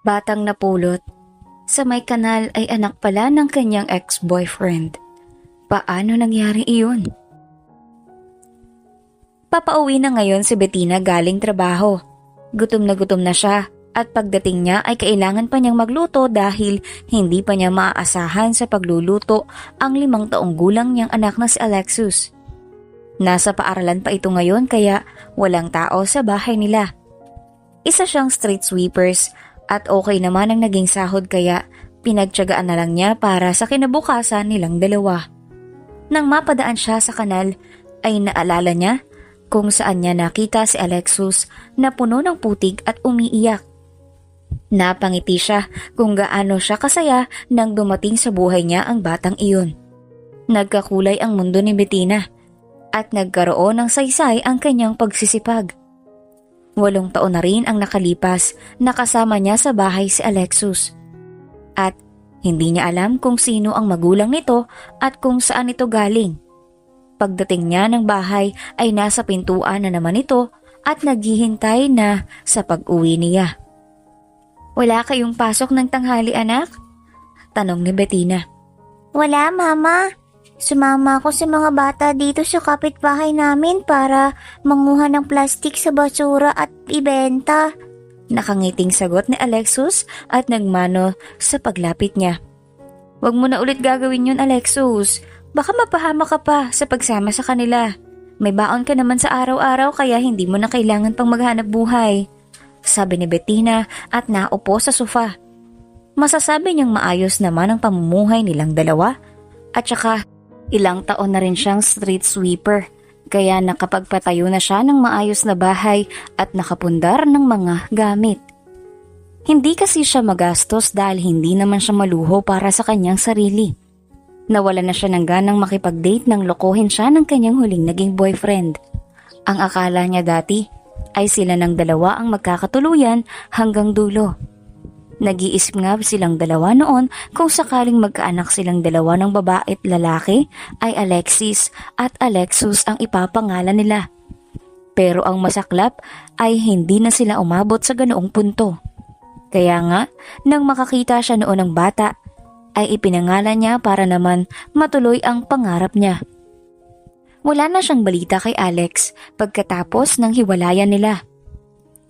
Batang napulot, sa may kanal ay anak pala ng kanyang ex-boyfriend. Paano nangyari iyon? Papauwi na ngayon si Bettina galing trabaho. Gutom na siya at pagdating niya ay kailangan pa niyang magluto dahil hindi pa niya maaasahan sa pagluluto ang 5 taong gulang niyang anak na si Alexus. Nasa paaralan pa ito ngayon kaya walang tao sa bahay nila. Isa siyang street sweepers at okay naman ang naging sahod kaya pinagtiyagaan na lang niya para sa kinabukasan nilang dalawa. Nang mapadaan siya sa kanal ay naalala niya kung saan niya nakita si Alexus na puno ng putik at umiiyak. Napangiti siya kung gaano siya kasaya nang dumating sa buhay niya ang batang iyon. Nagkakulay ang mundo ni Bettina at nagkaroon ng saysay ang kanyang pagsisipag. 8 taon na rin ang nakalipas na kasama niya sa bahay si Alexus. At hindi niya alam kung sino ang magulang nito at kung saan ito galing. Pagdating niya ng bahay ay nasa pintuan na naman ito at naghihintay na sa pag-uwi niya. "Wala kayong pasok ng tanghali, anak?" tanong ni Bettina. Wala, Mama. Sumama ako sa mga bata dito sa kapitbahay namin para manguha ng plastik sa basura at ibenta. Nakangiting sagot ni Alexus at nagmano sa paglapit niya. "Wag mo na ulit gagawin yun, Alexus. Baka mapahama ka pa sa pagsama sa kanila. May baon ka naman sa araw-araw kaya hindi mo na kailangan pang maghanap buhay," sabi ni Bettina at naupo sa sofa. Masasabi niyang maayos naman ang pamumuhay nilang dalawa at saka ilang taon na rin siyang street sweeper kaya nakapagpatayo na siya ng maayos na bahay at nakapundar ng mga gamit. Hindi kasi siya magastos dahil hindi naman siya maluho para sa kanyang sarili. Nawala na siya ng ganang makipag-date nang lokohin siya ng kanyang huling naging boyfriend. Ang akala niya dati ay sila ng dalawa ang magkakatuluyan hanggang dulo. Nag-iisip nga silang dalawa noon kung sakaling magkaanak silang dalawa ng babae at lalaki ay Alexis at Alexus ang ipapangalan nila. Pero ang masaklap ay hindi na sila umabot sa ganoong punto. Kaya nga, nang makakita siya noon ng bata, ay ipinangalan niya para naman matuloy ang pangarap niya. Wala na siyang balita kay Alex pagkatapos ng hiwalayan nila.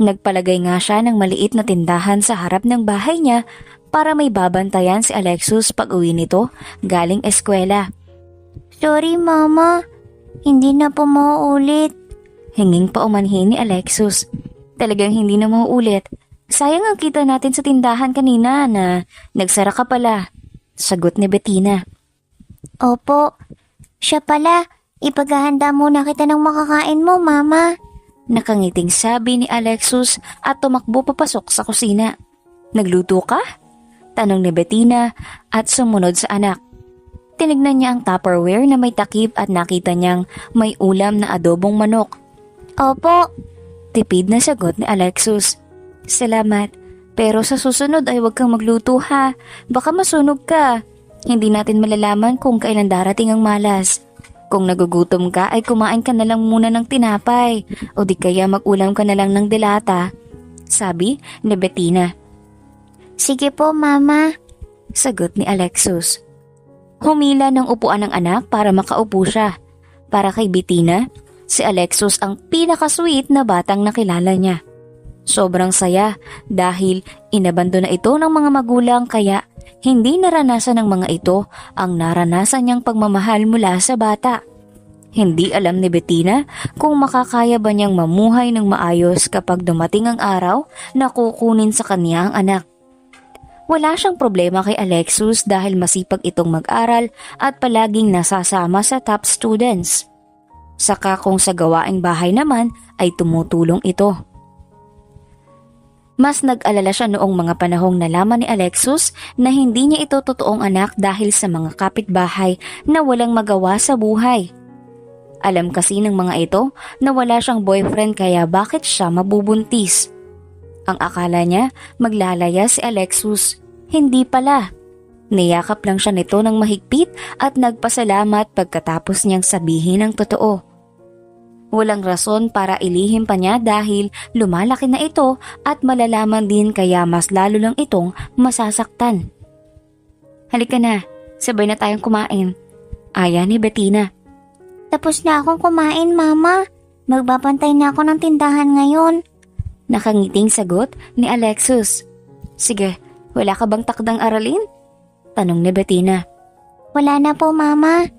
Nagpalagay nga siya ng maliit na tindahan sa harap ng bahay niya para may babantayan si Alexus pag uwi nito galing eskwela. Sorry, Mama. Hindi na po mauulit. Hinging pa umanhin ni Alexus. Talagang hindi na mauulit. Sayang ang kita natin sa tindahan kanina na nagsara ka pala. Sagot ni Bettina. Opo. Siya pala. Ipaghahanda muna kita ng makakain mo, Mama. Nakangiting sabi ni Alexus at tumakbo papasok sa kusina. Nagluto ka? Tanong ni Bettina at sumunod sa anak. Tinignan niya ang Tupperware na may takip at nakita niyang may ulam na adobong manok. Opo. Tipid na sagot ni Alexus. Salamat, pero sa susunod ay huwag kang magluto ha. Baka masunog ka. Hindi natin malalaman kung kailan darating ang malas. Kung nagugutom ka ay kumain ka na lang muna ng tinapay o di kaya mag-ulam ka na lang ng delata, sabi ni Bettina. Sige po, Mama. Sagot ni Alexus. Humila ng upuan ng anak para makaupo siya. Para kay Bettina, si Alexus ang pinaka-sweet na batang nakilala niya. Sobrang saya dahil inabando na ito ng mga magulang kaya hindi naranasan ng mga ito ang naranasan niyang pagmamahal mula sa bata. Hindi alam ni Bettina kung makakaya ba niyang mamuhay ng maayos kapag dumating ang araw na kukunin sa kanya ang anak. Wala siyang problema kay Alexus dahil masipag itong mag-aral at palaging nasasama sa top students. Saka kung sa gawaing bahay naman ay tumutulong ito. Mas nag-alala siya noong mga panahong nalaman ni Alexus na hindi niya ito totoong anak dahil sa mga kapitbahay na walang magawa sa buhay. Alam kasi ng mga ito na wala siyang boyfriend kaya bakit siya mabubuntis. Ang akala niya maglalaya si Alexus, hindi pala. Niyakap lang siya nito ng mahigpit at nagpasalamat pagkatapos niyang sabihin ang totoo. Walang rason para ilihim pa niya dahil lumalaki na ito at malalaman din kaya mas lalo lang itong masasaktan. Halika na, sabay na tayong kumain. Aya ni Bettina. Tapos na akong kumain, Mama. Magbabantay na ako ng tindahan ngayon. Nakangiting sagot ni Alexus. Sige, wala ka bang takdang aralin? Tanong ni Bettina. Wala na po, Mama.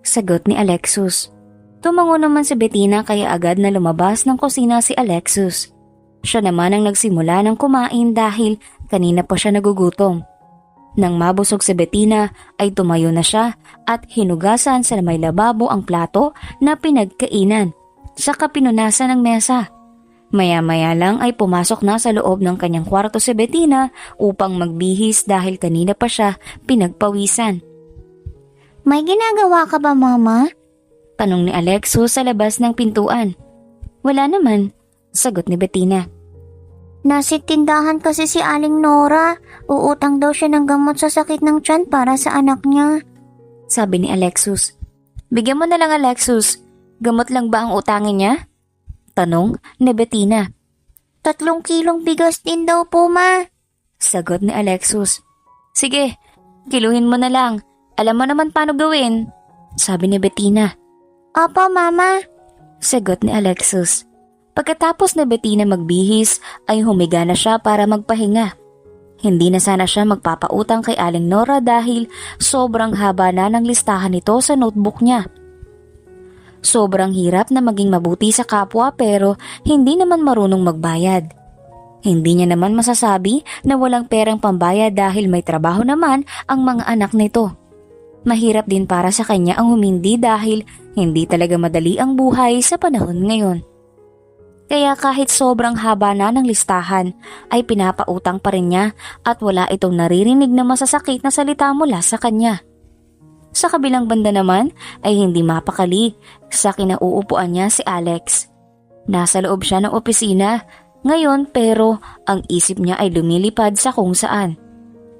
Sagot ni Alexus. Tumango naman si Bettina kaya agad na lumabas ng kusina si Alexus. Siya naman ang nagsimula ng kumain dahil kanina pa siya nagugutom. Nang mabusog si Bettina ay tumayo na siya at hinugasan sa may lababo ang plato na pinagkainan. Saka pinunasan ng mesa. Maya-maya lang ay pumasok na sa loob ng kanyang kwarto si Bettina upang magbihis dahil kanina pa siya pinagpawisan. May ginagawa ka ba, Mama? Tanong ni Alexus sa labas ng pintuan. Wala naman, sagot ni Bettina. Nasa tindahan kasi si Aling Nora. Uutang daw siya ng gamot sa sakit ng tiyan para sa anak niya. Sabi ni Alexus. Bigyan mo na lang, Alexus. Gamot lang ba ang utangin niya? Tanong ni Bettina. 3 kilong bigas din daw po, Ma. Sagot ni Alexus. Sige, kiluhin mo na lang. Alam mo naman paano gawin. Sabi ni Bettina. Opo, Mama. Sagot ni Alexus. Pagkatapos na Bettina magbihis ay humiga na siya para magpahinga. Hindi na sana siya magpapautang kay Aling Nora dahil sobrang haba na ng listahan nito sa notebook niya. Sobrang hirap na maging mabuti sa kapwa pero hindi naman marunong magbayad. Hindi niya naman masasabi na walang perang pambayad dahil may trabaho naman ang mga anak nito. Mahirap din para sa kanya ang humindi dahil hindi talaga madali ang buhay sa panahon ngayon. Kaya kahit sobrang haba na ng listahan ay pinapautang pa rin niya at wala itong naririnig na masasakit na salita mula sa kanya. Sa kabilang banda naman ay hindi mapakali sa kinauupuan niya si Alex. Nasa loob siya ng opisina ngayon pero ang isip niya ay lumilipad sa kung saan.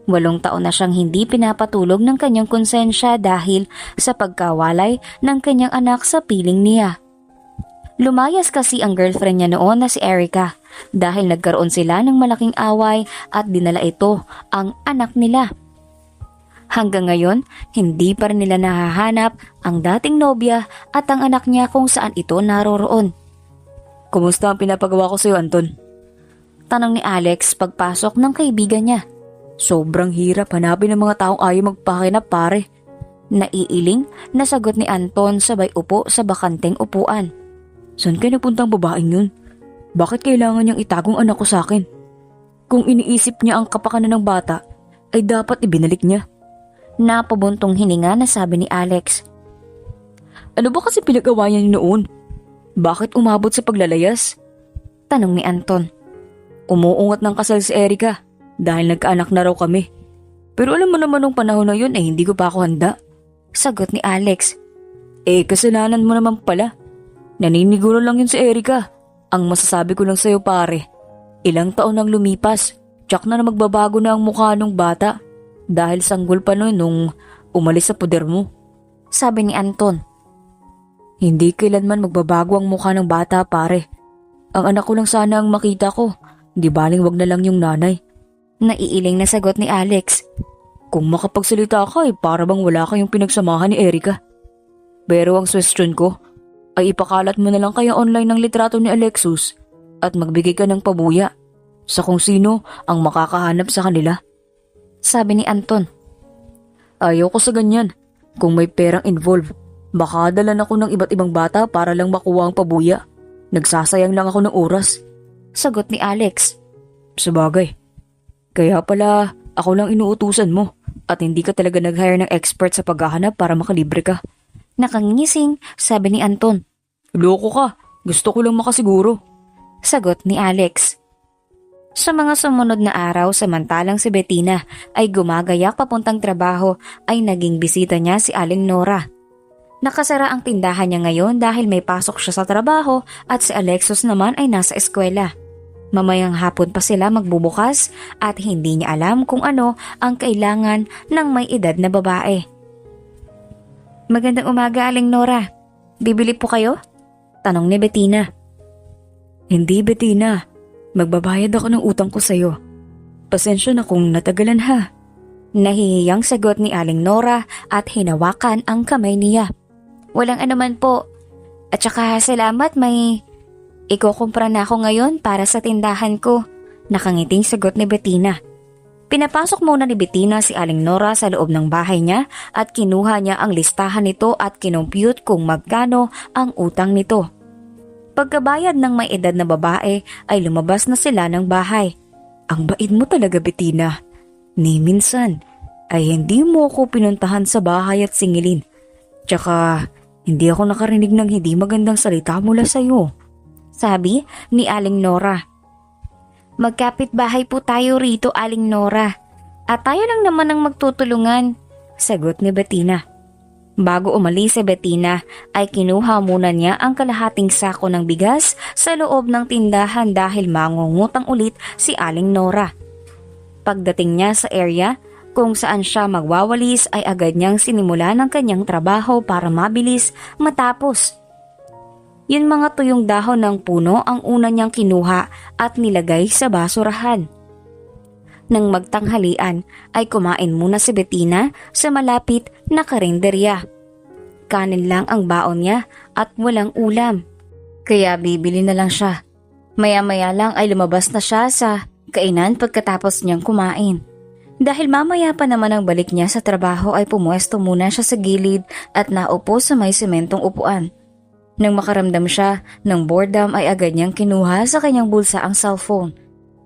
8 taon na siyang hindi pinapatulog ng kanyang konsensya dahil sa pagkawalay ng kanyang anak sa piling niya. Lumayas kasi ang girlfriend niya noon na si Erica dahil nagkaroon sila ng malaking away at dinala ito ang anak nila. Hanggang ngayon, hindi pa rin nila nahahanap ang dating nobya at ang anak niya kung saan ito naroroon. Kumusta ang pinapagawa ko sa iyo, Anton? Tanong ni Alex pagpasok ng kaibigan niya. Sobrang hirap hanapin ng mga taong ayaw magpakinap, pare. Naiiling na sagot ni Anton sabay upo sa bakanteng upuan. Saan kayo napuntang babaeng yun? Bakit kailangan niyang itagong anak ko sa akin? Kung iniisip niya ang kapakanan ng bata, ay dapat ibinalik niya. Napabuntong hininga na sabi ni Alex. Ano ba kasi pinagawa niya noon? Bakit umabot sa paglalayas? Tanong ni Anton. Umuungat ng kasal si Erica dahil nagkaanak na raw kami. Pero alam mo naman nung panahon na yun ay hindi ko pa ako handa. Sagot ni Alex. Kasalanan mo naman pala. Naniniguro lang yun si Erica. Ang masasabi ko lang sa'yo, pare. Ilang taon nang lumipas, tsak na magbabago na ang mukha ng bata. Dahil sanggol pa nun nung umalis sa poder mo. Sabi ni Anton. Hindi kailanman magbabago ang mukha ng bata, pare. Ang anak ko lang sana ang makita ko. Di baling wag na lang yung nanay. Naiiling na sagot ni Alex. Kung makapagsalita ka ay para bang wala kayong pinagsamahan ni Erica. Pero ang question ko ay ipakalat mo na lang kaya online ng litrato ni Alexus at magbigay ka ng pabuya sa kung sino ang makakahanap sa kanila. Sabi ni Anton. Ayaw ko sa ganyan. Kung may perang involved, baka dalan ako ng iba't ibang bata para lang makuha ang pabuya. Nagsasayang lang ako ng oras. Sagot ni Alex. Sabagay. Kaya pala ako lang inuutusan mo at hindi ka talaga nag-hire ng expert sa paghahanap para makalibre ka. Nakangising, sabi ni Anton. Loko ka. Gusto ko lang makasiguro. Sagot ni Alex. Sa mga sumunod na araw samantalang si Bettina ay gumagayak papuntang trabaho ay naging bisita niya si Aling Nora. Nakasara ang tindahan niya ngayon dahil may pasok siya sa trabaho at si Alexus naman ay nasa eskwela. Mamayang hapon pa sila magbubukas at hindi niya alam kung ano ang kailangan ng may edad na babae. Magandang umaga, Aling Nora. Bibili po kayo? Tanong ni Bettina. Hindi, Bettina. Magbabayad ako ng utang ko sa'yo. Pasensya na kung natagalan ha. Nahihiyang sagot ni Aling Nora at hinawakan ang kamay niya. Walang anuman po. At saka salamat, may ikukumpra na ako ngayon para sa tindahan ko. Nakangiting sagot ni Bettina. Pinapasok muna ni Bettina si Aling Nora sa loob ng bahay niya at kinuha niya ang listahan nito at kinompute kung magkano ang utang nito. Pagkabayad ng may edad na babae ay lumabas na sila ng bahay. Ang bait mo talaga, Bettina. Ni minsan ay hindi mo ako pinuntahan sa bahay at singilin. Tsaka hindi ako nakarinig ng hindi magandang salita mula sa'yo. Sabi ni Aling Nora. Magkapit-bahay po tayo rito, Aling Nora. At tayo lang naman ang magtutulungan, sagot ni Bettina. Bago umalis si Bettina ay kinuha muna niya ang kalahating sako ng bigas sa loob ng tindahan dahil mangungutang ulit si Aling Nora. Pagdating niya sa area kung saan siya magwawalis ay agad niyang sinimula ng kanyang trabaho para mabilis matapos. Yun mga tuyong dahon ng puno ang una niyang kinuha at nilagay sa basurahan. Nang magtanghalian ay kumain muna si Bettina sa malapit na karinderya. Kanin lang ang baon niya at walang ulam. Kaya bibili na lang siya. Maya-maya lang ay lumabas na siya sa kainan pagkatapos niyang kumain. Dahil mamaya pa naman ang balik niya sa trabaho ay pumuesto muna siya sa gilid at naupo sa may sementong upuan. Nang makaramdam siya ng boredom ay agad niyang kinuha sa kanyang bulsa ang cellphone.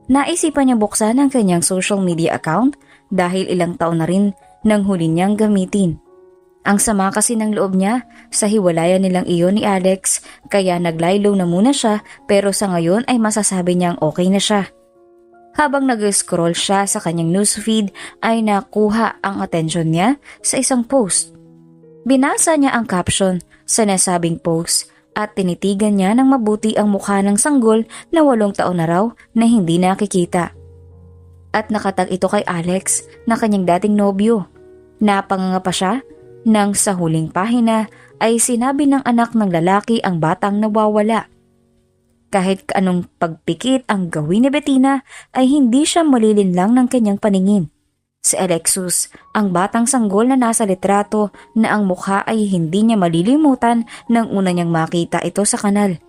Naisipan niya buksan ang kanyang social media account dahil ilang taon na rin nang huli niyang gamitin. Ang sama kasi ng loob niya sa hiwalayan nilang iyon ni Alex kaya naglaylo na muna siya pero sa ngayon ay masasabi niyang okay na siya. Habang nag-scroll siya sa kanyang newsfeed ay nakuha ang atensyon niya sa isang post. Binasa niya ang caption sa nasabing post at tinitigan niya ng mabuti ang mukha ng sanggol na 8 taon na raw na hindi nakikita. At nakatag ito kay Alex na kanyang dating nobyo. Napanganga pa siya nang sa huling pahina ay sinabi ng anak ng lalaki ang batang nawawala. Kahit anong pagpikit ang gawin ni Bettina ay hindi siya malilinlang ng kanyang paningin. Si Alexus, ang batang sanggol na nasa litrato na ang mukha ay hindi niya malilimutan nang una niyang makita ito sa kanal.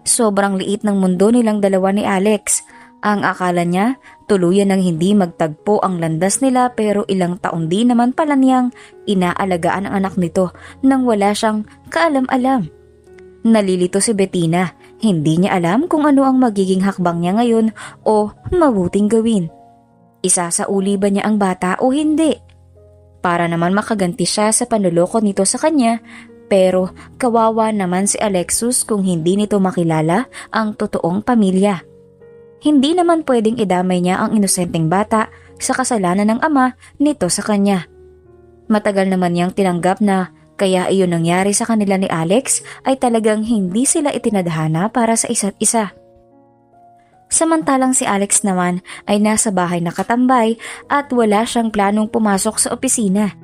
Sobrang liit ng mundo nilang dalawa ni Alex. Ang akala niya, tuluyan ng hindi magtagpo ang landas nila pero ilang taon din naman pala niyang inaalagaan ang anak nito nang wala siyang kaalam-alam. Nalilito si Bettina, hindi niya alam kung ano ang magiging hakbang niya ngayon o mabuting gawin. Isasauli ba niya ang bata o hindi? Para naman makaganti siya sa panloloko nito sa kanya, pero kawawa naman si Alexus kung hindi nito makilala ang totoong pamilya. Hindi naman pwedeng idamay niya ang inosenteng bata sa kasalanan ng ama nito sa kanya. Matagal naman niyang tinanggap na kaya iyon nangyari sa kanila ni Alex ay talagang hindi sila itinadhana para sa isa't isa. Samantalang si Alex naman ay nasa bahay nakatambay at wala siyang planong pumasok sa opisina.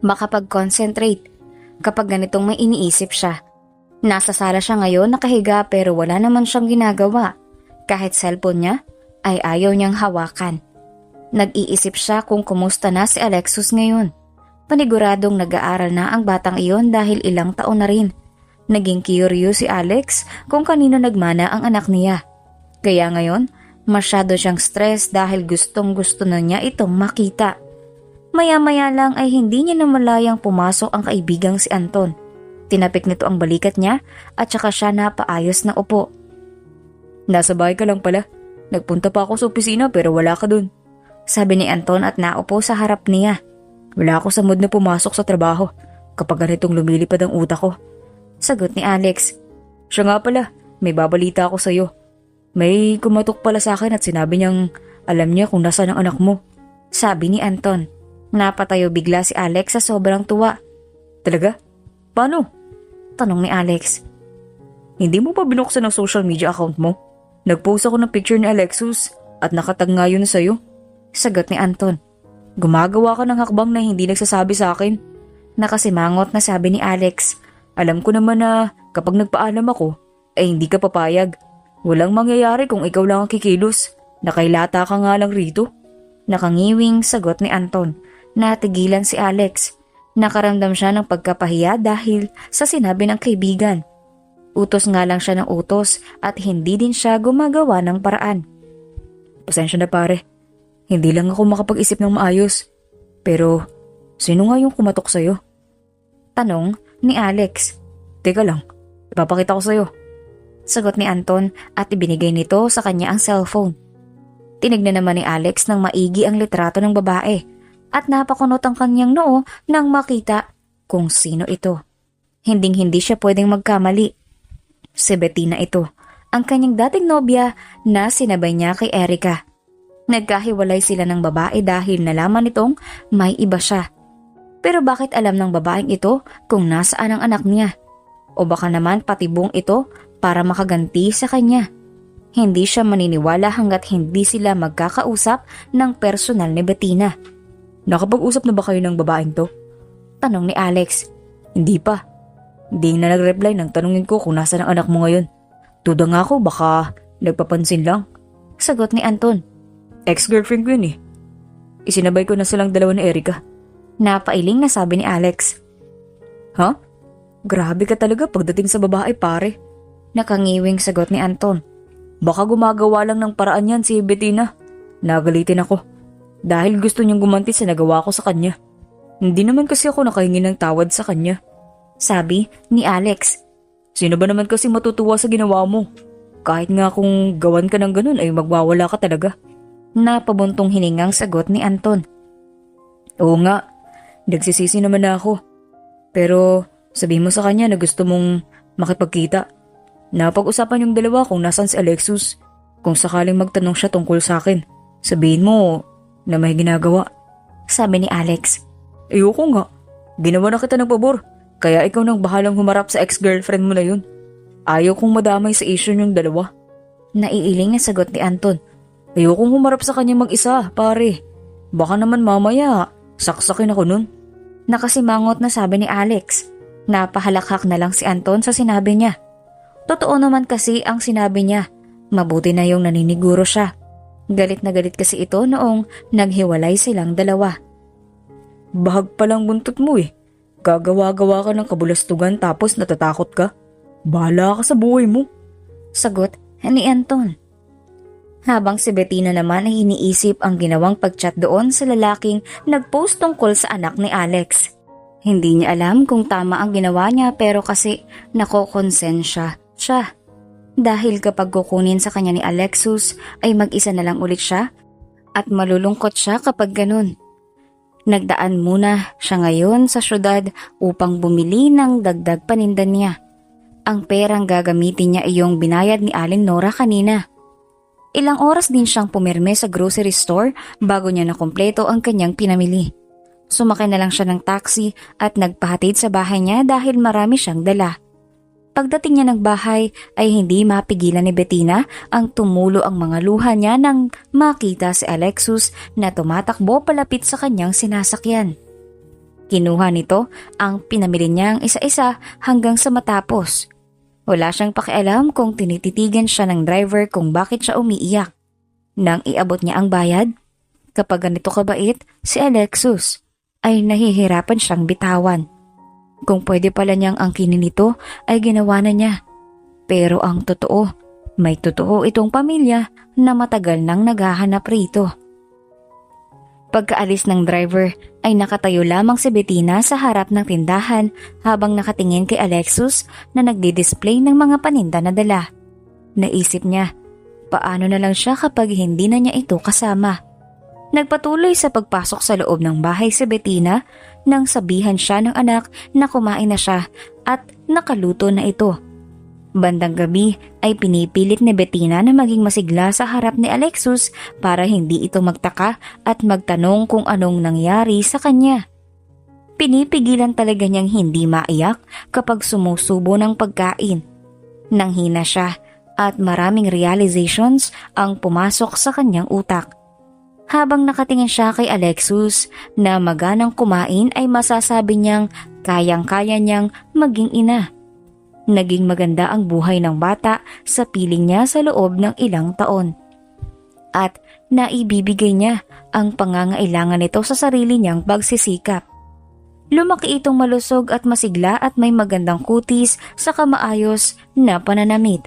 Makapag-concentrate kapag ganitong may iniisip siya. Nasa sala siya ngayon nakahiga pero wala naman siyang ginagawa. Kahit cellphone niya ay ayaw niyang hawakan. Nag-iisip siya kung kumusta na si Alexus ngayon. Paniguradong nag-aaral na ang batang iyon dahil ilang taon na rin. Naging curious si Alex kung kanino nagmana ang anak niya. Kaya ngayon, masyado siyang stress dahil gustong-gusto na niya itong makita. Maya-maya lang ay hindi niya namalayang pumasok ang kaibigang si Anton. Tinapik nito ang balikat niya at saka siya napaayos na upo. Nasa bahay ka lang pala. Nagpunta pa ako sa opisina pero wala ka dun. Sabi ni Anton at naupo sa harap niya. Wala ako sa mood na pumasok sa trabaho kapag ganitong lumilipad ang utak ko. Sagot ni Alex. Siya nga pala, may babalita ako sa'yo. May kumatok pala sa akin at sinabi niyang alam niya kung nasaan ang anak mo. Sabi ni Anton. Napatayo bigla si Alex sa sobrang tuwa. Talaga? Paano? Tanong ni Alex. Hindi mo pa binuksan ang social media account mo? Nagpost ako ng picture ni Alexus at nakatag nga yun sa'yo. Sagot ni Anton. Gumagawa ka ng hakbang na hindi nagsasabi sa akin. Nakasimangot na sabi ni Alex. Alam ko naman na kapag nagpaalam ako, ay hindi ka papayag. Walang mangyayari kung ikaw lang ang kikilos. Nakailata ka nga lang rito. Nakangiwing sagot ni Anton. Natigilan si Alex. Nakaramdam siya ng pagkapahiya dahil sa sinabi ng kaibigan. Utos nga lang siya ng utos at hindi din siya gumagawa ng paraan. Pasensya na pare. Hindi lang ako makapag-isip ng maayos. Pero, sino nga yung kumatok sa'yo? Tanong ni Alex. Teka lang, ipapakita ko sa'yo. Sagot ni Anton at ibinigay nito sa kanya ang cellphone. Tinignan naman ni Alex ng maigi ang litrato ng babae at napakunot ang kanyang noo nang makita kung sino ito. Hinding-hindi siya pwedeng magkamali. Si Bettina ito, ang kanyang dating nobya na sinabay niya kay Erica. Nagkahiwalay sila ng babae dahil nalaman nitong may iba siya. Pero bakit alam ng babaeng ito kung nasaan ang anak niya? O baka naman patibong ito para makaganti sa kanya. Hindi siya maniniwala hanggat hindi sila magkakausap ng personal ni Bettina. Nakapag-usap na ba kayo ng babaeng to? Tanong ni Alex. Hindi pa. Hindi na nag-reply nang tanungin ko kung nasa ang anak mo ngayon. Tuda nga ako, baka nagpapansin lang. Sagot ni Anton. Ex-girlfriend ko yun eh. Isinabay ko na silang dalawa ni Erica. Napailing na sabi ni Alex. Ha? Grabe ka talaga pagdating sa babae pare. Nakangiwing sagot ni Anton. Baka gumagawa lang ng paraan yan si Bettina. Nagalitin ako. Dahil gusto niyang gumanti sa nagawa ko sa kanya. Hindi naman kasi ako nakahingi ng tawad sa kanya. Sabi ni Alex. Sino ba naman kasi matutuwa sa ginawa mo? Kahit nga kung gawan ka ng ganun ay magwawala ka talaga. Napabuntong hiningang sagot ni Anton. Oo nga, nagsisisi naman na ako. Pero sabihin mo sa kanya na gusto mong makipagkita. Napag-usapan yung dalawa kung nasan si Alexus. Kung sakaling magtanong siya tungkol sa akin, sabihin mo na may ginagawa. Sabi ni Alex. Ayoko nga. Ginawa na kita ng pabor. Kaya ikaw nang bahalang humarap sa ex-girlfriend mo na yun. Ayaw kong madamay sa issue yung dalawa. Naiiling na sagot ni Anton. Ayokong humarap sa kanya mag-isa, pare. Baka naman mamaya, saksakin ako nun. Nakasimangot na sabi ni Alex. Napahalakhak na lang si Anton sa sinabi niya. Totoo naman kasi ang sinabi niya. Mabuti na yung naniniguro siya. Galit na galit kasi ito noong naghiwalay silang dalawa. Bahag palang buntot mo eh. Gagawa-gawa ka ng kabulastugan tapos natatakot ka. Bahala ka sa buhay mo. Sagot ni Anton. Habang si Bettina naman ay iniisip ang ginawang pagchat doon sa lalaking nagpost tungkol sa anak ni Alex. Hindi niya alam kung tama ang ginawa niya pero kasi nakokonsensya siya. Dahil kapag kukunin sa kanya ni Alexus ay mag-isa na lang ulit siya at malulungkot siya kapag ganun. Nagdaan muna siya ngayon sa syudad upang bumili ng dagdag paninda niya. Ang perang gagamitin niya ay yung binayad ni Aling Nora kanina. Ilang oras din siyang pumirme sa grocery store bago niya nakumpleto ang kanyang pinamili. Sumakay na lang siya ng taxi at nagpahatid sa bahay niya dahil marami siyang dala. Pagdating niya ng bahay ay hindi mapigilan ni Bettina ang tumulo ang mga luha niya nang makita si Alexus na tumatakbo palapit sa kanyang sinasakyan. Kinuha nito ang pinamili niyang isa-isa hanggang sa matapos. Wala siyang pakialam kung tinititigan siya ng driver kung bakit siya umiiyak. Nang iabot niya ang bayad, kapag ganito kabait si Alexus, ay nahihirapan siyang bitawan. Kung pwede pala niyang angkinin ito ay ginawa na niya. Pero ang totoo, may totoo itong pamilya na matagal nang naghahanap rito. Pagkaalis ng driver ay nakatayo lamang si Bettina sa harap ng tindahan habang nakatingin kay Alexus na nagdi-display ng mga paninda na dala. Naisip niya, paano na lang siya kapag hindi na niya ito kasama. Nagpatuloy sa pagpasok sa loob ng bahay si Bettina nang sabihan siya ng anak na kumain na siya at nakaluto na ito. Bandang gabi ay pinipilit ni Bettina na maging masigla sa harap ni Alexus para hindi ito magtaka at magtanong kung anong nangyari sa kanya. Pinipigilan talaga niyang hindi maiyak kapag sumusubo ng pagkain. Nanghina siya at maraming realizations ang pumasok sa kanyang utak. Habang nakatingin siya kay Alexus na maganang kumain ay masasabi niyang kayang-kaya niyang maging ina. naging maganda ang buhay ng bata sa piling niya sa loob ng ilang taon. At naibibigay niya ang pangangailangan nito sa sarili niyang pagsisikap. Lumaki itong malusog at masigla at may magandang kutis sa maayos na pananamit.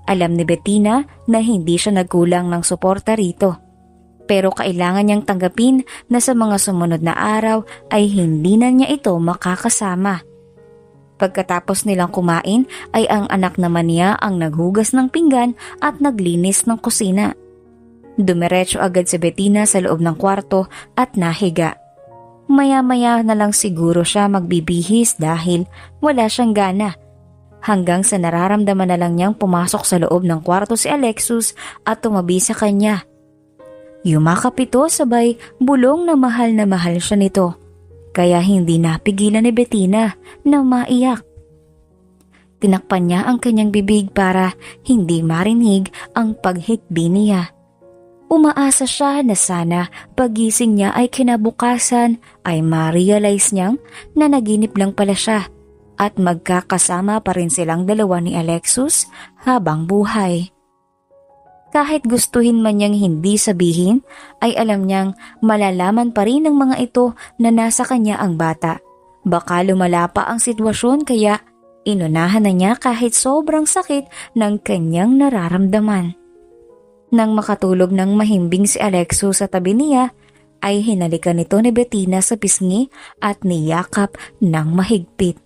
Alam ni Bettina na hindi siya nagkulang ng suporta rito. Pero kailangan niyang tanggapin na sa mga sumunod na araw ay hindi na niya ito makakasama. Pagkatapos nilang kumain ay ang anak naman niya ang naghugas ng pinggan at naglinis ng kusina. Dumiretso agad si Bettina sa loob ng kwarto at nahiga. Maya-maya na lang siguro siya magbibihis dahil wala siyang gana. Hanggang sa nararamdaman na lang niyang pumasok sa loob ng kwarto si Alexus at tumabi sa kanya. Yumakap ito sabay bulong na mahal siya nito. Kaya hindi napigilan ni Bettina na maiyak. Tinakpan niya ang kanyang bibig para hindi marinig ang paghikbi niya. Umaasa siya na sana pagising niya ay kinabukasan ay ma-realize niyang na naginip lang pala siya at magkakasama pa rin silang dalawa ni Alexus habang buhay. Kahit gustuhin man niyang hindi sabihin, ay alam niyang malalaman pa rin ng mga ito na nasa kanya ang bata. Baka lumala pa ang sitwasyon kaya inunahan na niya kahit sobrang sakit ng kanyang nararamdaman. Nang makatulog ng mahimbing si Alexus sa tabi niya, ay hinalikan nito ni Bettina sa pisngi at niyakap ng mahigpit.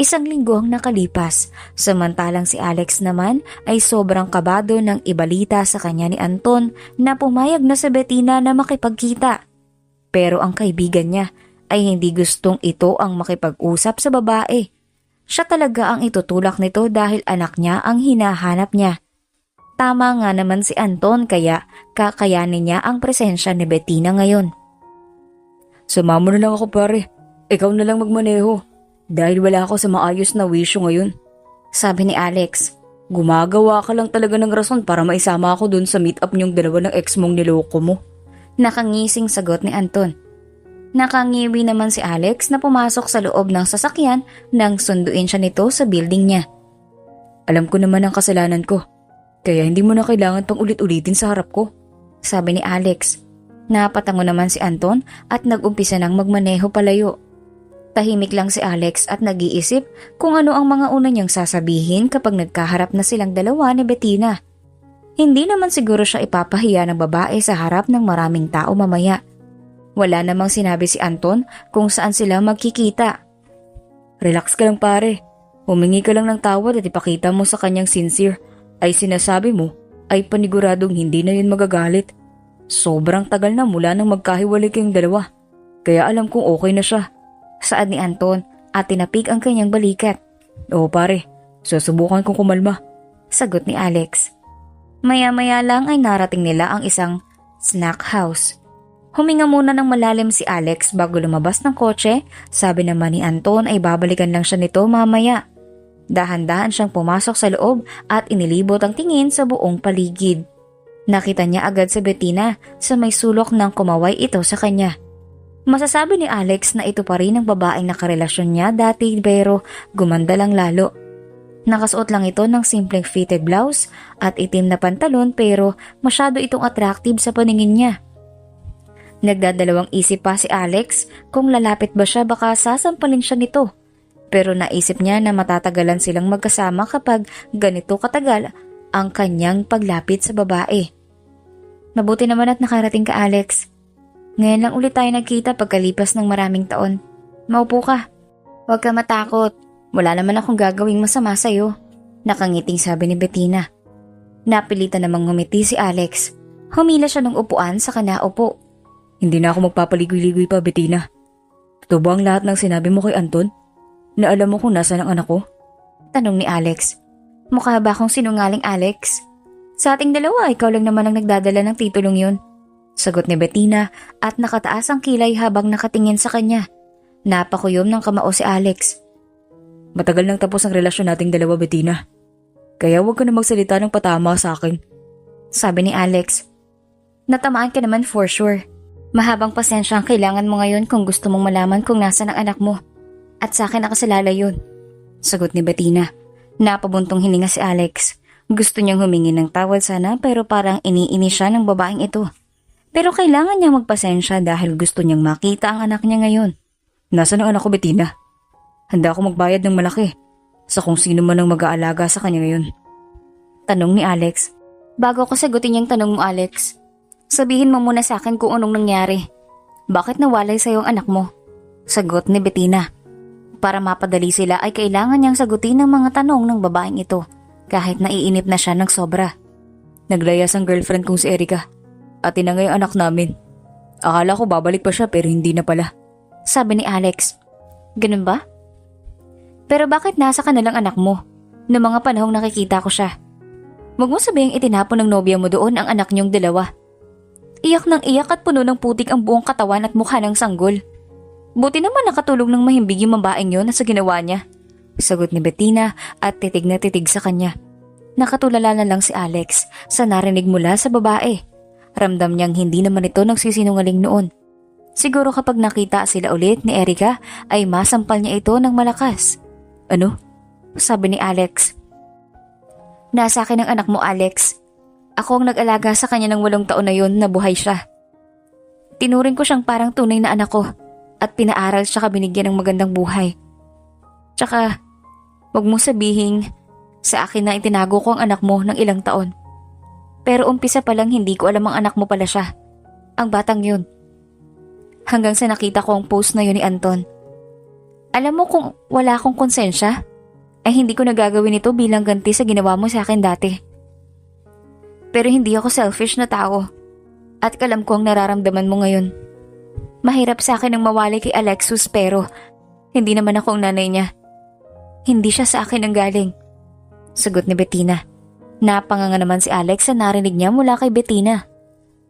Isang linggo ang nakalipas, samantalang si Alex naman ay sobrang kabado ng ibalita sa kanya ni Anton na pumayag na si Bettina na makipagkita. Pero ang kaibigan niya ay hindi gustong ito ang makipag-usap sa babae. Siya talaga ang itutulak nito dahil anak niya ang hinahanap niya. Tama nga naman si Anton kaya kakayanin niya ang presensya ni Bettina ngayon. Sumama na lang ako pare. Ikaw na lang magmaneho. Dahil wala ako sa maayos na wisyo ngayon. Sabi ni Alex. Gumagawa ka lang talaga ng rason para maisama ako dun sa meet up niyong dalawa ng ex mong niloko mo. Nakangising sagot ni Anton. Nakangiwi naman si Alex na pumasok sa loob ng sasakyan nang sunduin siya nito sa building niya. Alam ko naman ang kasalanan ko. Kaya hindi mo na kailangan pang ulit-ulitin sa harap ko. Sabi ni Alex. Napatango naman si Anton at nag-umpisa ng magmaneho palayo. Tahimik lang si Alex at nag-iisip kung ano ang mga una niyang sasabihin kapag nagkaharap na silang dalawa ni Bettina. Hindi naman siguro siya ipapahiya ng babae sa harap ng maraming tao mamaya. Wala namang sinabi si Anton kung saan sila magkikita. Relax ka lang pare. Humingi ka lang ng tawad at ipakita mo sa kanyang sincere. Ay sinasabi mo ay paniguradong hindi na yun magagalit. Sobrang tagal na mula nang magkahiwalay kayong dalawa. Kaya alam kong okay na siya. Saad ni Anton at tinapik ang kanyang balikat. Oo pare, susubukan kong kumalma. Sagot ni Alex. Maya-maya lang ay narating nila ang isang snack house. Huminga muna ng malalim si Alex bago lumabas ng kotse. Sabi naman ni Anton ay babalikan lang siya nito mamaya. Dahan-dahan siyang pumasok sa loob at inilibot ang tingin sa buong paligid. Nakita niya agad si Bettina sa may sulok ng kumaway ito sa kanya. Masasabi ni Alex na ito pa rin ang babaeng nakarelasyon niya dati pero gumanda lang lalo. Nakasuot lang ito ng simpleng fitted blouse at itim na pantalon pero masyado itong attractive sa paningin niya. Nagdadalawang isip pa si Alex kung lalapit ba siya baka sasampalin siya nito. Pero naisip niya na matatagalan silang magkasama kapag ganito katagal ang kanyang paglapit sa babae. Mabuti naman at nakarating ka, Alex. Ngayon lang ulit tayo nagkita pagkalipas ng maraming taon. Maupo ka. Huwag ka matakot. Wala naman akong gagawing masama sa'yo. Nakangiting sabi ni Bettina. Napilitan namang ngumiti si Alex. Humila siya ng upuan sa kanaupo. Hindi na ako magpapaligoy-ligoy pa, Bettina. Totoo ba ang lahat ng sinabi mo kay Anton? Na alam mo kung nasaan ang anak ko? Tanong ni Alex. Mukha ba akong sinungaling, Alex? Sa ating dalawa, ikaw lang naman ang nagdadala ng titulong yun. Sagot ni Bettina at nakataas ang kilay habang nakatingin sa kanya. Napakuyom ng kamao si Alex. Matagal nang tapos ang relasyon nating dalawa, Bettina. Kaya huwag ka na magsalita ng patama sa akin. Sabi ni Alex. Natamaan ka naman for sure. Mahabang pasensya ang kailangan mo ngayon kung gusto mong malaman kung nasaan ang anak mo. At sa akin nakasalala yun. Sagot ni Bettina. Napabuntong hininga si Alex. Gusto niyang humingi ng tawad sana pero parang iniini siya ng babaeng ito. Pero kailangan niyang magpasensya dahil gusto niyang makita ang anak niya ngayon. Nasaan ang anak ko, Bettina? Handa ako magbayad ng malaki sa kung sino man ang mag-aalaga sa kanya ngayon. Tanong ni Alex. Bago ko sagutin yung tanong mo, Alex, sabihin mo muna sa akin kung anong nangyari. Bakit nawalay sa'yo ang anak mo? Sagot ni Bettina. Para mapadali sila ay kailangan niyang sagutin ang mga tanong ng babaeng ito kahit naiinip na siya ng sobra. Naglayas ang girlfriend kong si Erica at tinangay ang anak namin. Akala ko babalik pa siya pero hindi na pala. Sabi ni Alex. Ganun ba? Pero bakit nasa kanilang anak mo? Noong mga panahong nakikita ko siya. Huwag mo sabihing itinapon ng nobya mo doon ang anak niyong dalawa. Iyak ng iyak at puno ng putik ang buong katawan at mukha ng sanggol. Buti naman nakatulog ng mahimbig yung babaeng yun sa ginawa niya. Sagot ni Bettina at titig na titig sa kanya. Nakatulala na lang si Alex sa narinig mula sa babae. Ramdam niyang hindi naman ito nagsisinungaling noon. Siguro kapag nakita sila ulit ni Erica ay masampal niya ito ng malakas. Ano? Sabi ni Alex. Nasa akin ang anak mo, Alex. Ako ang nag-alaga sa kanya ng 8 taon na yun na buhay siya. Tinuring ko siyang parang tunay na anak ko at pinaaral siya binigyan ng magandang buhay. Tsaka, wag mong sabihin sa akin na itinago ko ang anak mo ng ilang taon. Pero umpisa pa lang hindi ko alam ang anak mo pala siya. Ang batang yun. Hanggang sa nakita ko ang post na yun ni Anton. Alam mo kung wala akong konsensya, ay hindi ko nagagawin ito bilang ganti sa ginawa mo sa akin dati. Pero hindi ako selfish na tao at alam ko ang nararamdaman mo ngayon. Mahirap sa akin ang mawalay kay Alexus pero hindi naman ako ang nanay niya. Hindi siya sa akin ang galing. Sagot ni Bettina. Napanganga naman si Alex sa narinig niya mula kay Bettina.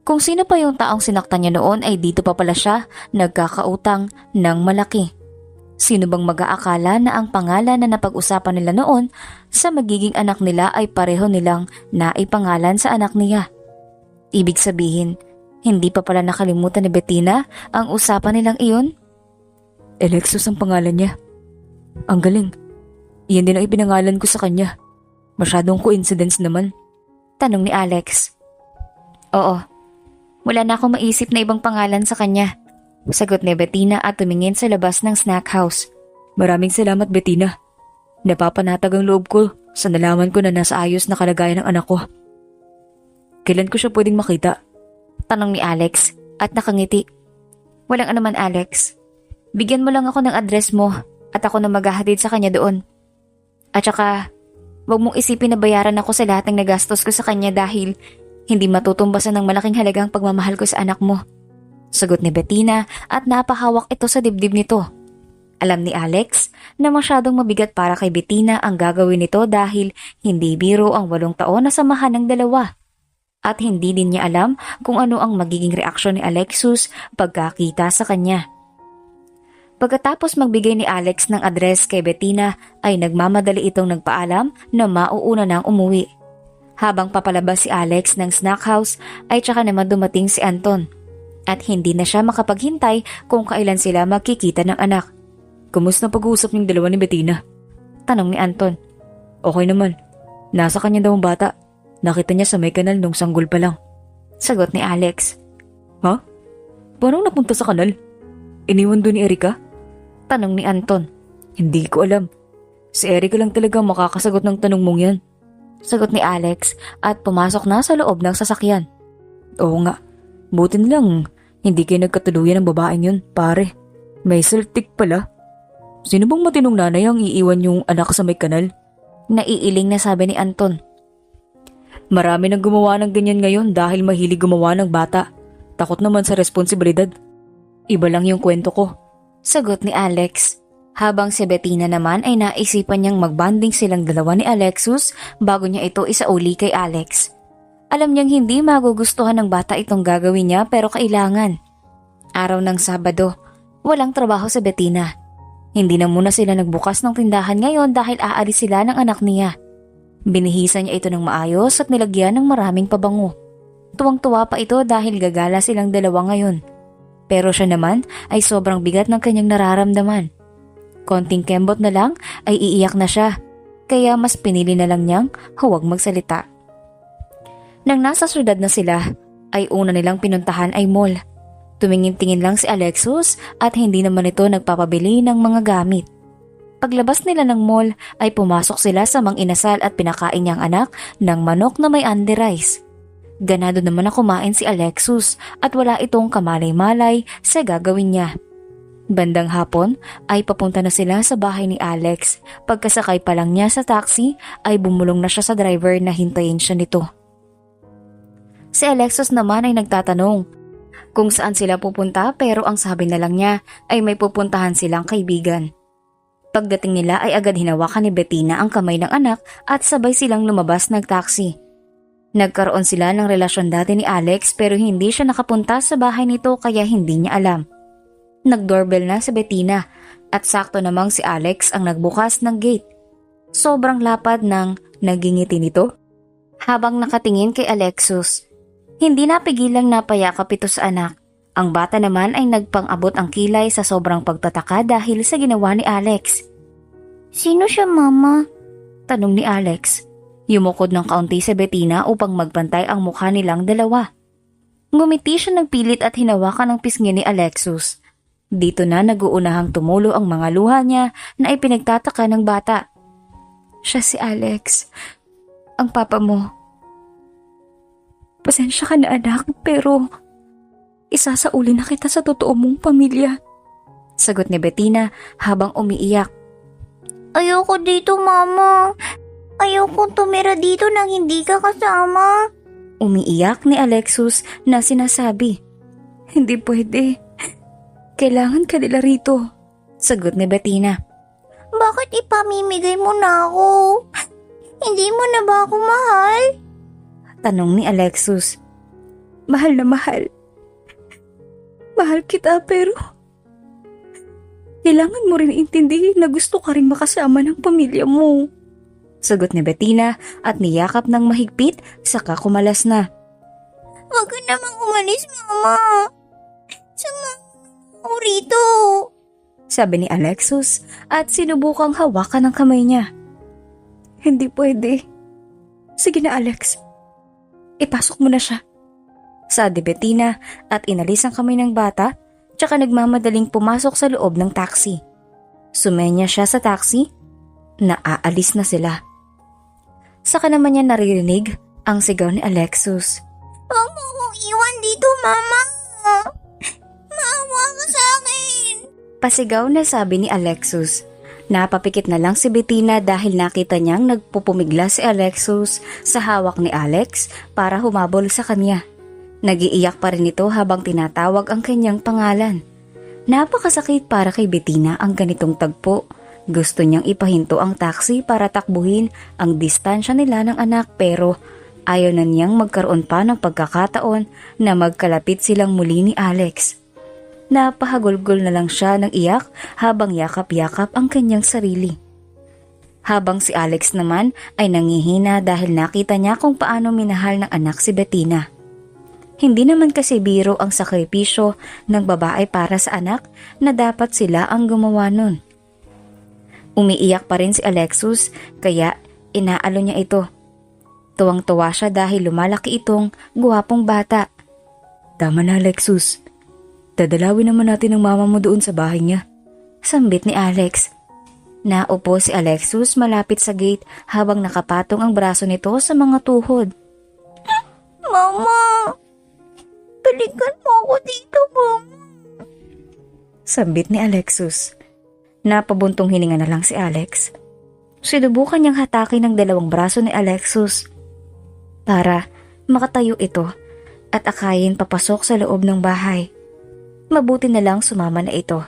Kung sino pa yung taong sinaktan niya noon ay dito pa pala siya nagkakautang ng malaki. Sino bang mag-aakala na ang pangalan na napag-usapan nila noon sa magiging anak nila ay pareho nilang naipangalan sa anak niya? Ibig sabihin, hindi pa pala nakalimutan ni Bettina ang usapan nilang iyon? Alexus ang pangalan niya. Ang galing. Iyan din ang ipinangalan ko sa kanya. Masyadong coincidence naman. Tanong ni Alex. Oo. Wala na akong maisip na ibang pangalan sa kanya. Sagot ni Bettina at tumingin sa labas ng snack house. Maraming salamat, Bettina. Napapanatag ang loob ko sa nalaman ko na nasa ayos na kalagayan ng anak ko. Kailan ko siya pwedeng makita? Tanong ni Alex at nakangiti. Walang anuman, Alex. Bigyan mo lang ako ng address mo at ako na maghahatid sa kanya doon. At saka, wag mong isipin na bayaran ako sa lahat ng nagastos ko sa kanya dahil hindi matutumbasan ng malaking halagang pagmamahal ko sa anak mo. Sagot ni Bettina at napahawak ito sa dibdib nito. Alam ni Alex na masyadong mabigat para kay Bettina ang gagawin nito dahil hindi biro ang 8 taon na samahan ng dalawa. At hindi din niya alam kung ano ang magiging reaksyon ni Alexus pagkakita sa kanya. Pagkatapos magbigay ni Alex ng address kay Bettina ay nagmamadali itong nagpaalam na mauuna nang umuwi. Habang papalabas si Alex ng snack house ay tsaka naman dumating si Anton. At hindi na siya makapaghintay kung kailan sila magkikita ng anak. Kumusta ang pag-uusap ng dalawa ni Bettina? Tanong ni Anton. Okay naman. Nasa kanya daw ang bata. Nakita niya sa may kanal nung sanggol pa lang. Sagot ni Alex. Ha? Parang napunta sa kanal? Iniwan doon ni Erica? Tanong ni Anton. Hindi ko alam. Si Erica lang talaga makakasagot ng tanong mong yan. Sagot ni Alex at pumasok na sa loob ng sasakyan. Oo nga. Buti na lang, hindi kayo nagkatuluyan ng babaeng yun, pare. May self-tick pala. Sino bang matinong nanay ang iiwan yung anak sa may kanal? Naiiling na sabi ni Anton. Marami nang gumawa ng ganyan ngayon dahil mahilig gumawa ng bata. Takot naman sa responsibilidad. Iba lang yung kwento ko. Sagot ni Alex. Habang si Bettina naman ay naisipan niyang magbanding silang dalawa ni Alexus bago niya ito isauli kay Alex. Alam niyang hindi magugustuhan ng bata itong gagawin niya pero kailangan. Araw ng Sabado, walang trabaho sa Bettina. Hindi na muna sila nagbukas ng tindahan ngayon dahil aalis sila ng anak niya. Binihisan niya ito ng maayos at nilagyan ng maraming pabango. Tuwang-tuwa pa ito dahil gagala silang dalawa ngayon. Pero siya naman ay sobrang bigat ng kanyang nararamdaman. Konting kembot na lang ay iiyak na siya, kaya mas pinili na lang niyang huwag magsalita. Nang nasa syudad na sila, ay una nilang pinuntahan ay mall. Tumingin-tingin lang si Alexus at hindi naman ito nagpapabili ng mga gamit. Paglabas nila ng mall ay pumasok sila sa mang-inasal at pinakain niyang anak ng manok na may andi rice. Ganado naman na kumain si Alexus at wala itong kamalay-malay sa gagawin niya. Bandang hapon ay papunta na sila sa bahay ni Alex. Pagkasakay pa lang niya sa taxi ay bumulong na siya sa driver na hintayin siya nito. Si Alexus naman ay nagtatanong kung saan sila pupunta, pero ang sabi na lang niya ay may pupuntahan silang kaibigan. Pagdating nila ay agad hinawakan ni Bettina ang kamay ng anak at sabay silang lumabas ng taxi. Nagkaroon sila ng relasyon dati ni Alex pero hindi siya nakapunta sa bahay nito kaya hindi niya alam. Nag-doorbell na si Bettina at sakto namang si Alex ang nagbukas ng gate. Sobrang lapad ng nagingiti nito habang nakatingin kay Alexus. Hindi napigilang napayakap ito sa anak. Ang bata naman ay nagpang-abot ang kilay sa sobrang pagtataka dahil sa ginawa ni Alex. Sino siya, Mama? Tanong ni Alex. Yumukod ng kaunti si Bettina upang magpantay ang mukha nilang dalawa. Ngumiti siya ng pilit at hinawakan ang pisngi ni Alexus. Dito na nag-uunahang tumulo ang mga luha niya na ipinagtataka ng bata. Siya si Alex, ang papa mo. Pasensya ka na anak, pero isasauli na kita sa totoo mong pamilya. Sagot ni Bettina habang umiiyak. Ayoko dito, Mama. Ayoko tumira dito nang hindi ka kasama. Umiiyak ni Alexus na sinasabi. Hindi pwede. Kailangan ka nila rito. Sagot ni Bettina. Bakit ipamimigay mo na ako? Hindi mo na ba ako mahal? Tanong ni Alexus. Mahal na mahal. Mahal kita pero kailangan mo rin intindihin na gusto ka rin makasama ng pamilya mo. Sagot ni Bettina at niyakap ng mahigpit saka kumalas na. Huwag ka namang umalis, Mama. Sama ako rito. Sabi ni Alexus at sinubukang hawakan ang kamay niya. Hindi pwede. Sige na Alex. Ipasok mo na siya. Sabi Bettina at inalis ang kamay ng bata tsaka nagmamadaling pumasok sa loob ng taxi. Sumenya siya sa taxi na aalis na sila. Saka naman niya naririnig ang sigaw ni Alexus. Huwag mo kong iwan dito, Mama. Maawa ka sa akin. Pasigaw na sabi ni Alexus. Napapikit na lang si Bettina dahil nakita niyang nagpupumigla si Alexus sa hawak ni Alex para humabol sa kanya. Nagiiyak pa rin ito habang tinatawag ang kanyang pangalan. Napakasakit para kay Bettina ang ganitong tagpo. Gusto niyang ipahinto ang taxi para takbuhin ang distansya nila ng anak pero ayaw na niyang magkaroon pa ng pagkakataon na magkalapit silang muli ni Alex. Napahagulgol na lang siya ng iyak habang yakap-yakap ang kanyang sarili. Habang si Alex naman ay nangihina dahil nakita niya kung paano minahal ng anak si Bettina. Hindi naman kasi biro ang sakripisyo ng babae para sa anak na dapat sila ang gumawa nun. Umiiyak pa rin si Alexus kaya inaalo niya ito. Tuwang-tuwa siya dahil lumalaki itong guwapong bata. Tama na Alexus. Dadalawin naman natin ang mama mo doon sa bahay niya. Sambit ni Alex. Naupo si Alexus malapit sa gate habang nakapatong ang braso nito sa mga tuhod. Mama, balikan mo ako dito, Mama. Sambit ni Alexus. Napabuntong hininga na lang si Alex. Sinubukan niyang hatakin ang dalawang braso ni Alexus para makatayo ito at akayin papasok sa loob ng bahay. Mabuti na lang sumama na ito.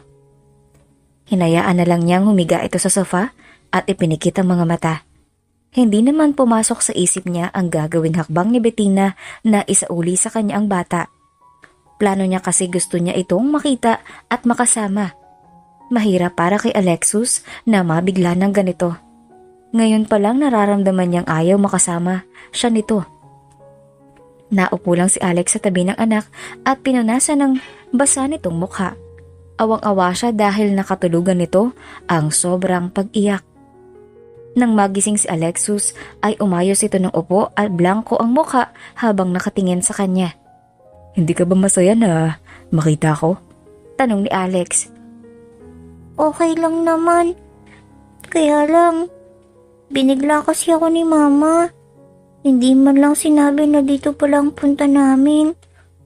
Hinayaan na lang niyang humiga ito sa sofa at ipinikit ang mga mata. Hindi naman pumasok sa isip niya ang gagawing hakbang ni Bettina na isauli sa kanya ang bata. Plano niya kasi gusto niya itong makita at makasama. Mahirap para kay Alexus na mabigla ng ganito. Ngayon pa lang nararamdaman niyang ayaw makasama siya nito. Naupo lang si Alex sa tabi ng anak at pinunasan ng basa nitong mukha. Awang-awa siya dahil nakatulugan nito ang sobrang pag-iyak. Nang magising si Alexus ay umayos ito ng upo at blanko ang muka habang nakatingin sa kanya. Hindi ka ba masaya na makita ko? Tanong ni Alex. Okay lang naman. Kaya lang, binigla kasi ako ni Mama. Hindi man lang sinabi na dito palang punta namin.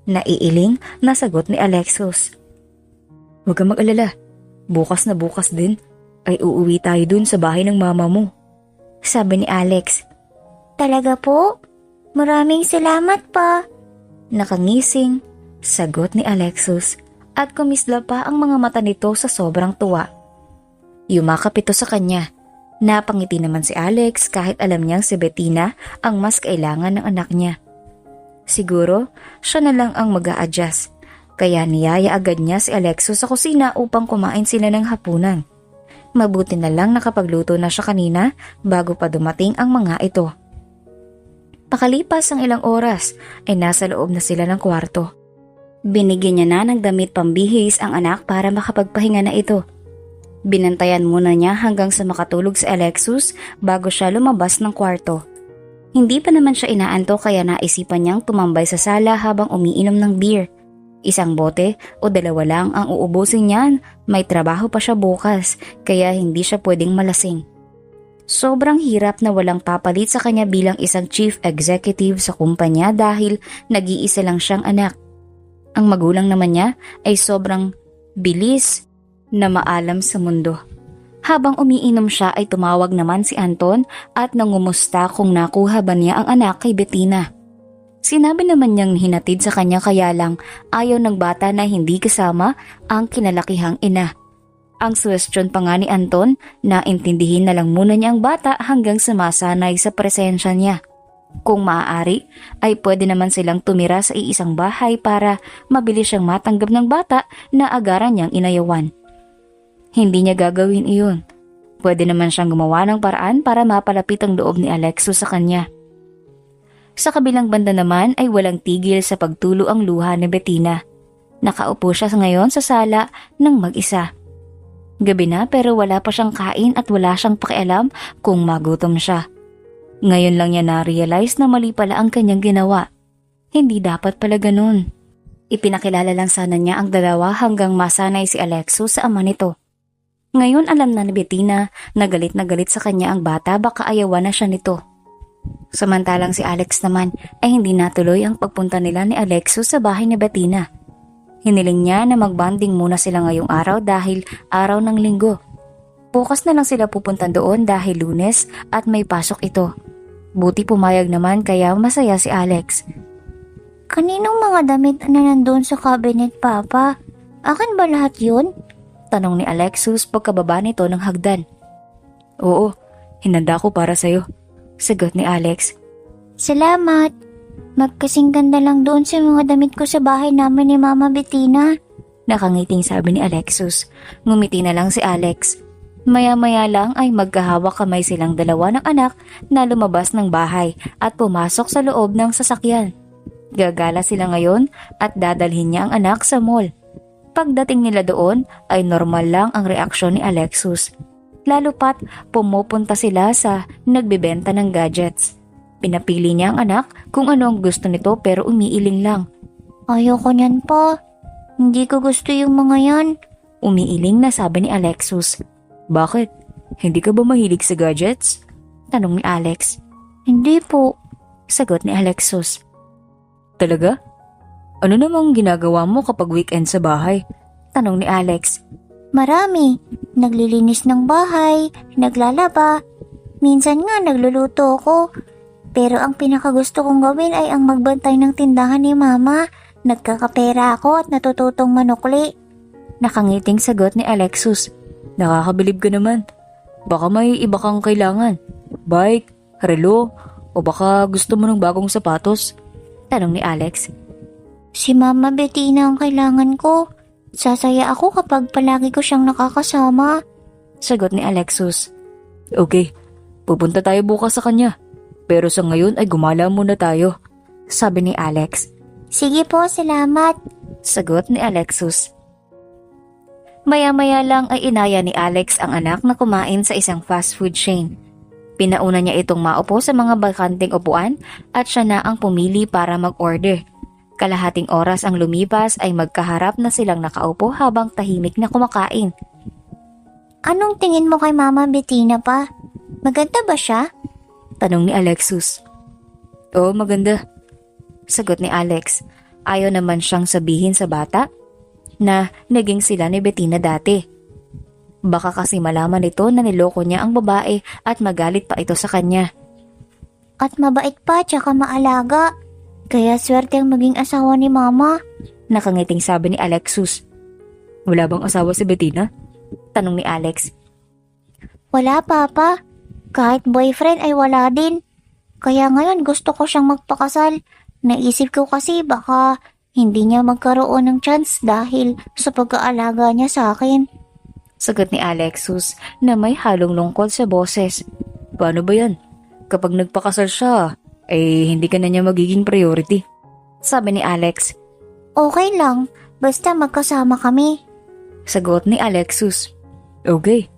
Naiiling na sagot ni Alexus. Huwag kang mag-alala. Bukas na bukas din ay uuwi tayo dun sa bahay ng mama mo. Sabi ni Alex. Talaga po? Maraming salamat pa. Nakangising, sagot ni Alexus at kumisla pa ang mga mata nito sa sobrang tuwa. Yumakap ito sa kanya. Napangiti naman si Alex kahit alam niyang si Bettina ang mas kailangan ng anak niya. Siguro, siya na lang ang mag-a-adjust. Kaya niyaya agad niya si Alexus sa kusina upang kumain sila ng hapunan. Mabuti na lang nakapagluto na siya kanina bago pa dumating ang mga ito. Pakalipas ang ilang oras ay nasa loob na sila ng kwarto. Binigyan niya na ng damit pambihis ang anak para makapagpahinga na ito. Binantayan muna niya hanggang sa makatulog si Alexus bago siya lumabas ng kwarto. Hindi pa naman siya inaantok kaya naisipan niyang tumambay sa sala habang umiinom ng beer. Isang bote o dalawa lang ang uubusin niyan, may trabaho pa siya bukas kaya hindi siya pwedeng malasing. Sobrang hirap na walang papalit sa kanya bilang isang chief executive sa kumpanya dahil nag-iisa lang siyang anak. Ang magulang naman niya ay sobrang bilis na maalam sa mundo. Habang umiinom siya ay tumawag naman si Anton at nangumusta kung nakuha ba niya ang anak kay Bettina. Sinabi naman niyang hinatid sa kanya kaya lang ayaw ng bata na hindi kasama ang kinalakihang ina. Ang suwestyon pa nga ni Anton na intindihin na lang muna niya ang bata hanggang sumasanay sa presensya niya. Kung maaari ay pwede naman silang tumira sa iisang bahay para mabilis siyang matanggap ng bata na agaran niyang inayawan. Hindi niya gagawin iyon. Pwede naman siyang gumawa ng paraan para mapalapit ang loob ni Alexus sa kanya. Sa kabilang banda naman ay walang tigil sa pagtulo ang luha ni Bettina. Nakaupo siya ngayon sa sala ng mag-isa. Gabi na pero wala pa siyang kain at wala siyang pakialam kung magutom siya. Ngayon lang niya na-realize na mali pala ang kanyang ginawa. Hindi dapat pala ganun. Ipinakilala lang sana niya ang dalawa hanggang masanay si Alexus sa ama nito. Ngayon alam na ni Bettina na galit sa kanya ang bata baka ayawan na siya nito. Samantalang si Alex naman ay hindi natuloy ang pagpunta nila ni Alexus sa bahay ni Bettina. Hiniling niya na magbanding muna sila ngayong araw dahil araw ng linggo. Bukas na lang sila pupunta doon dahil Lunes at may pasok ito. Buti pumayag naman kaya masaya si Alex. Kaninong mga damit na nandun sa cabinet, Papa? Akin ba lahat yun? Tanong ni Alexus pagkababa nito ng hagdan. Oo, hinanda ko para sa'yo. Sagot ni Alex. Salamat. Magkasing ganda lang doon sa mga damit ko sa bahay namin ni Mama Bettina. Nakangiting sabi ni Alexus. Ngumiti na lang si Alex. Maya-maya lang ay magkahawak kamay silang dalawa ng anak na lumabas ng bahay at pumasok sa loob ng sasakyan. Gagala sila ngayon at dadalhin niya ang anak sa mall. Pagdating nila doon ay normal lang ang reaksyon ni Alexus. Lalo pat pumupunta sila sa nagbebenta ng gadgets. Pinapili niya ang anak kung ano ang gusto nito pero umiiling lang. Ayoko niyan pa. Hindi ko gusto yung mga yan. Umiiling na sabi ni Alexus. Bakit? Hindi ka ba mahilig sa gadgets? Tanong ni Alex. Hindi po. Sagot ni Alexus. Talaga? Ano namang ginagawa mo kapag weekend sa bahay? Tanong ni Alex. Marami. Naglilinis ng bahay, naglalaba. Minsan nga nagluluto ako. Pero ang pinakagusto kong gawin ay ang magbantay ng tindahan ni Mama. Nagkakapera ako at natututong manukli. Nakangiting sagot ni Alexus. Nakakabilib ka naman. Baka may iba kang kailangan. Bike, relo, o baka gusto mo ng bagong sapatos? Tanong ni Alex. Si Mama Bettina ang kailangan ko. Sasaya ako kapag palagi ko siyang nakakasama. Sagot ni Alexus. Okay, pupunta tayo bukas sa kanya. Pero sa ngayon ay gumala muna tayo. Sabi ni Alex. Sige po, salamat. Sagot ni Alexus. Maya-maya lang ay inaya ni Alex ang anak na kumain sa isang fast food chain. Pinauna niya itong maupo sa mga bakanting upuan at siya na ang pumili para mag-order. Kalahating oras ang lumipas ay magkaharap na silang nakaupo habang tahimik na kumakain. Anong tingin mo kay Mama Bettina pa? Maganda ba siya? Tanong ni Alexus. Oo, maganda. Sagot ni Alex. Ayaw naman siyang sabihin sa bata na naging sila ni Bettina dati. Baka kasi malaman nito na niloko niya ang babae at magalit pa ito sa kanya. At mabait pa tsaka maalaga. Kaya swerte ang maging asawa ni Mama. Nakangiting sabi ni Alexus. Wala bang asawa si Bettina? Tanong ni Alex. Wala, Papa. Kahit boyfriend ay wala din. Kaya ngayon gusto ko siyang magpakasal. Naisip ko kasi baka hindi niya magkaroon ng chance dahil sa pag-aalaga niya sa akin. Sagot ni Alexus na may halong lungkot sa boses. Paano ba yan? Kapag nagpakasal siya, hindi ka na niya magiging priority. Sabi ni Alex. Okay lang, basta magkasama kami. Sagot ni Alexus. Okay.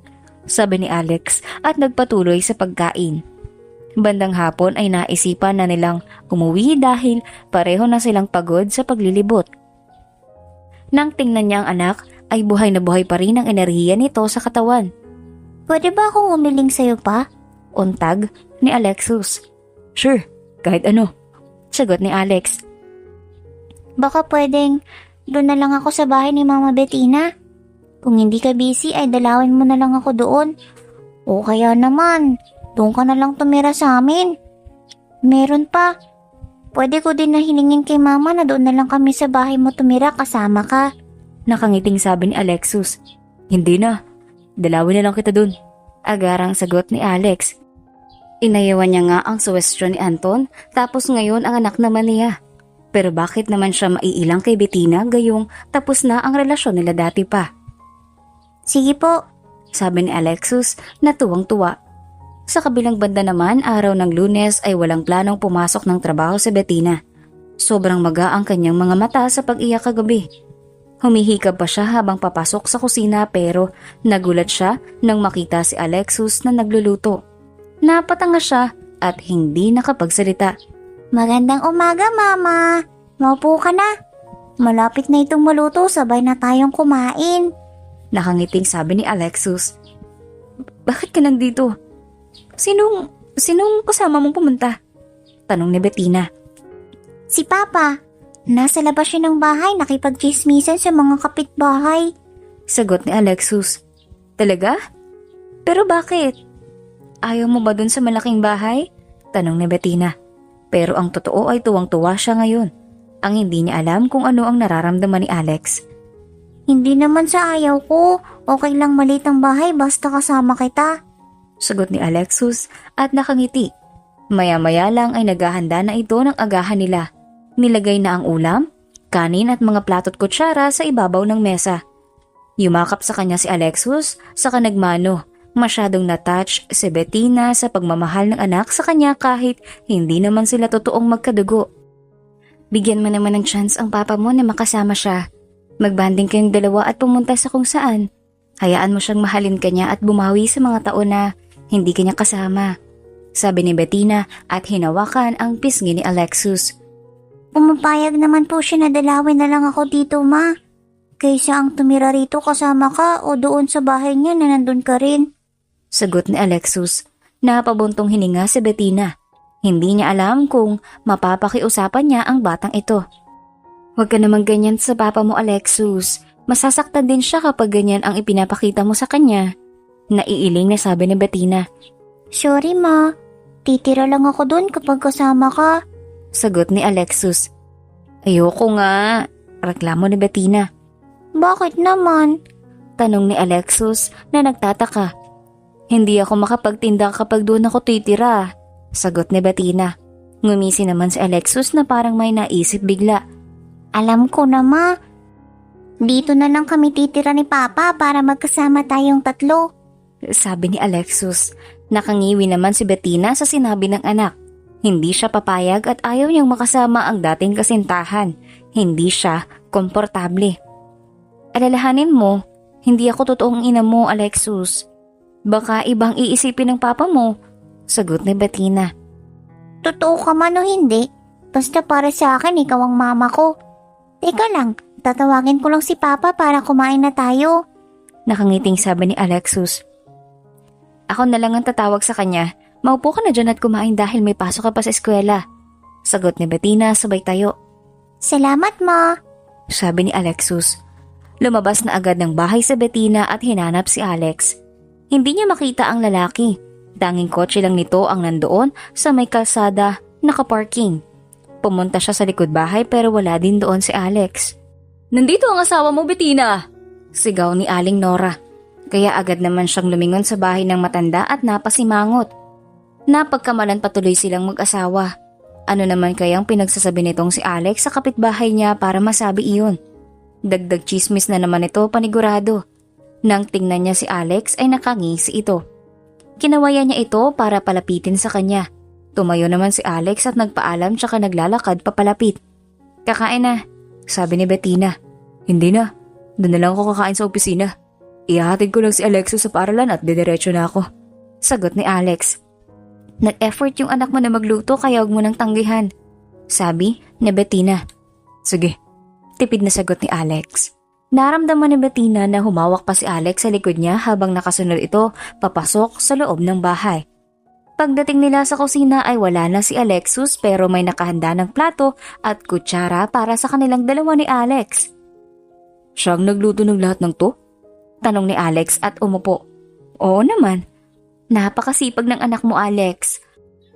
Sabi ni Alex at nagpatuloy sa pagkain. Bandang hapon ay naisipan na nilang umuwi dahil pareho na silang pagod sa paglilibot. Nang tingnan niya ang anak ay buhay na buhay pa rin ang enerhiya nito sa katawan. Pwede ba akong umiling sa'yo pa? Untag ni Alexus. Sure, kahit ano. Sagot ni Alex. Baka pwedeng doon na lang ako sa bahay ni Mama Bettina. Kung hindi ka busy ay dalawin mo na lang ako doon. O kaya naman, doon ka na lang tumira sa amin. Meron pa. Pwede ko din na hiningin kay Mama na doon na lang kami sa bahay mo tumira kasama ka. Nakangiting sabi ni Alexus. Hindi na. Dalawin na lang kita dun. Agarang sagot ni Alex. Inayawan niya nga ang suwestyon ni Anton tapos ngayon ang anak naman niya. Pero bakit naman siya maiilang kay Bettina gayong tapos na ang relasyon nila dati pa? Sige po. Sabi ni Alexus na tuwang-tuwa. Sa kabilang banda naman, araw ng Lunes ay walang planong pumasok ng trabaho si Bettina. Sobrang maga ang kanyang mga mata sa pag-iyak kagabi. Humihikab pa siya habang papasok sa kusina pero nagulat siya nang makita si Alexus na nagluluto. Napatanga siya at hindi nakapagsalita. Magandang umaga, Mama. Maupo ka na. Malapit na itong maluto, sabay na tayong kumain. Nakangiting sabi ni Alexus. Bakit ka nandito? Sinong kasama mong pumunta? Tanong ni Bettina. Si Papa. Nasa labas siya ng bahay, nakipagchismisan sa mga kapitbahay. Sagot ni Alexus. Talaga? Pero bakit? Ayaw mo ba dun sa malaking bahay? Tanong ni Bettina. Pero ang totoo ay tuwang-tuwa siya ngayon. Ang hindi niya alam kung ano ang nararamdaman ni Alex. Hindi naman sa ayaw ko. Okay lang maliit ang bahay basta kasama kita. Sagot ni Alexus at nakangiti. Maya-maya lang ay naghahanda na ito ng agahan nila. Nilagay na ang ulam, kanin at mga plato't kutsara sa ibabaw ng mesa. Yumakap sa kanya si Alexus saka nagmano. Masyadong na-touch si Bettina sa pagmamahal ng anak sa kanya kahit hindi naman sila totoong magkadugo. Bigyan mo naman ng chance ang papa mo na makasama siya. Magbanding kayong dalawa at pumunta sa kung saan. Hayaan mo siyang mahalin kanya at bumawi sa mga taon na hindi kanya kasama. Sabi ni Bettina at hinawakan ang pisngi ni Alexus. Pumapayag naman po siya na dalawin na lang ako dito, Ma. Kaysa ang tumira rito kasama ka o doon sa bahay niya na nandun ka rin. Sagot ni Alexus. Napabuntong hininga si Bettina. Hindi niya alam kung mapapakiusapan niya ang batang ito. Huwag ka naman ganyan sa papa mo, Alexus. Masasaktan din siya kapag ganyan ang ipinapakita mo sa kanya. Naiiling na sabi ni Bettina. Sorry, Ma. Titira lang ako doon kapag kasama ka. Sagot ni Alexus. Ayoko nga. Reklamo ni Bettina. Bakit naman? Tanong ni Alexus na nagtataka. Hindi ako makapagtinda kapag doon ako titira. Sagot ni Bettina. Ngumisi naman si Alexus na parang may naisip bigla. Alam ko na, Ma. Dito na lang kami titira ni Papa para magkasama tayong tatlo. Sabi ni Alexus. Nakangiwi naman si Bettina sa sinabi ng anak. Hindi siya papayag at ayaw niyang makasama ang dating kasintahan. Hindi siya komportable. Alalahanin mo, Hindi ako totoong ina mo, Alexus. Baka ibang iisipin ng papa mo, sagot ni Bettina. Totoo ka man o hindi, basta para sa akin ikaw ang mama ko. Teka lang, tatawagin ko lang si Papa para kumain na tayo. Nakangiting sabi ni Alexus. Ako na lang ang tatawag sa kanya. Maupo ka na dyan at kumain dahil may pasok ka pa sa eskwela. Sagot ni Bettina sabay tayo. Salamat, Ma. Sabi ni Alexus. Lumabas na agad ng bahay sa Bettina at hinanap si Alex. Hindi niya makita ang lalaki. Tanging kotse lang nito ang nandoon sa may kalsada, nakaparking. Pumunta siya sa likod bahay pero wala din doon si Alex. Nandito ang asawa mo, Bettina! Sigaw ni Aling Nora. Kaya agad naman siyang lumingon sa bahay ng matanda at napasimangot. Napagkamalan patuloy silang mag-asawa. Ano naman kayang pinagsasabi nitong si Alex sa kapitbahay niya para masabi iyon? Dagdag chismis na naman ito panigurado. Nang tingnan niya si Alex ay nakangisi ito. Kinawayan niya ito para palapitin sa kanya. Tumayo naman si Alex at nagpaalam tsaka naglalakad papalapit. Kakain na, sabi ni Bettina. Hindi na. Doon na lang ako kakain sa opisina. Ihahatid ko lang si Alexus sa paaralan at didiretso na ako. Sagot ni Alex. Nag-effort yung anak mo na magluto kaya huwag mo nang tanggihan, sabi ni Bettina. Sige. Tipid na sagot ni Alex. Naramdaman ni Bettina na humawak pa si Alex sa likod niya habang nakasunod ito papasok sa loob ng bahay. Pagdating nila sa kusina ay wala na si Alexus pero may nakahanda ng plato at kutsara para sa kanilang dalawa ni Alex. Siya ang nagluto ng lahat ng to? Tanong ni Alex at umupo. Oo naman. Napakasipag ng anak mo, Alex.